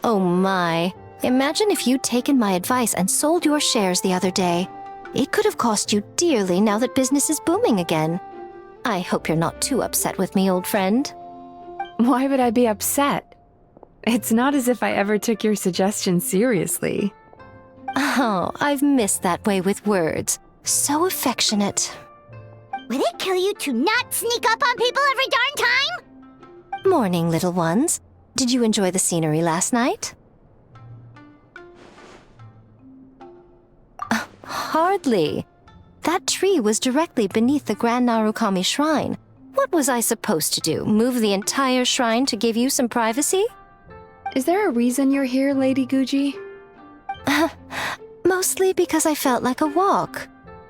Oh my. Imagine if you'd taken my advice and sold your shares the other day. It could have cost you dearly now that business is booming again. I hope you're not too upset with me, old friend. Why would I be upset? It's not as if I ever took your suggestion seriously. Oh, I've missed that way with words. So affectionate. Would it kill you to not sneak up on people every darn time? Morning, little ones. Did you enjoy the scenery last night? Hardly. That tree was directly beneath the Grand Narukami Shrine. What was I supposed to do? Move the entire shrine to give you some privacy? Is there a reason you're here, Lady Guji? Mostly because I felt like a walk.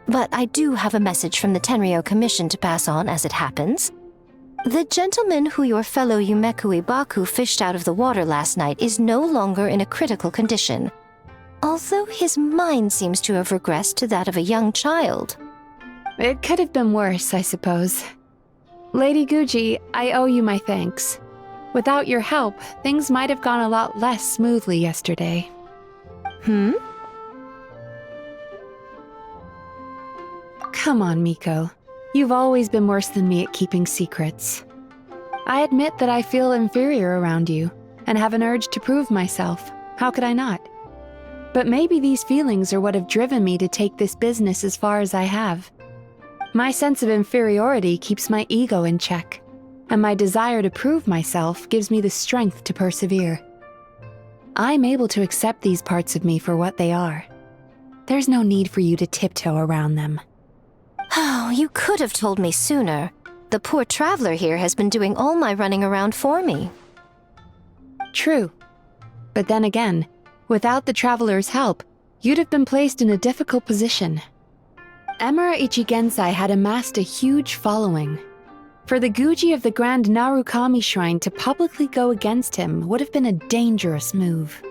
But I do have a message from the Tenryo Commission to pass on as it happens. The gentleman who your fellow Yumeku Ibaku fished out of the water last night is no longer in a critical condition, although his mind seems to have regressed to that of a young child. It could have been worse, I suppose. Lady Guji, I owe you my thanks. Without your help, things might have gone a lot less smoothly yesterday. Come on, Miko. You've always been worse than me at keeping secrets. I admit that I feel inferior around you, and have an urge to prove myself. How could I not? But maybe these feelings are what have driven me to take this business as far as I have. My sense of inferiority keeps my ego in check, and my desire to prove myself gives me the strength to persevere. I'm able to accept these parts of me for what they are. There's no need for you to tiptoe around them. Oh, you could have told me sooner. The poor traveler here has been doing all my running around for me. True. But then again, without the traveler's help, you'd have been placed in a difficult position. Emura Ichigensai had amassed a huge following. For the Guji of the Grand Narukami Shrine to publicly go against him would have been a dangerous move.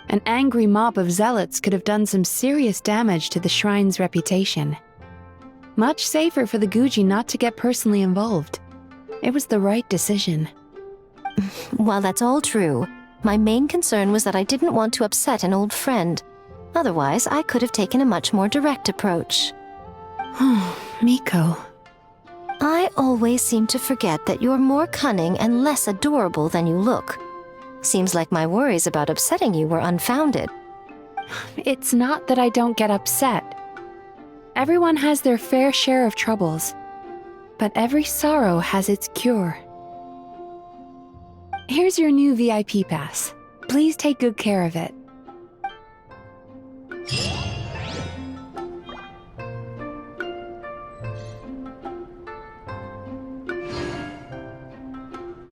An angry mob of zealots could have done some serious damage to the shrine's reputation. Much safer for the Guji not to get personally involved. It was the right decision. While that's all true, my main concern was that I didn't want to upset an old friend. Otherwise, I could have taken a much more direct approach. Miko. I always seem to forget that you're more cunning and less adorable than you look. Seems like my worries about upsetting you were unfounded. It's not that I don't get upset. Everyone has their fair share of troubles, but every sorrow has its cure. Here's your new VIP pass. Please take good care of it.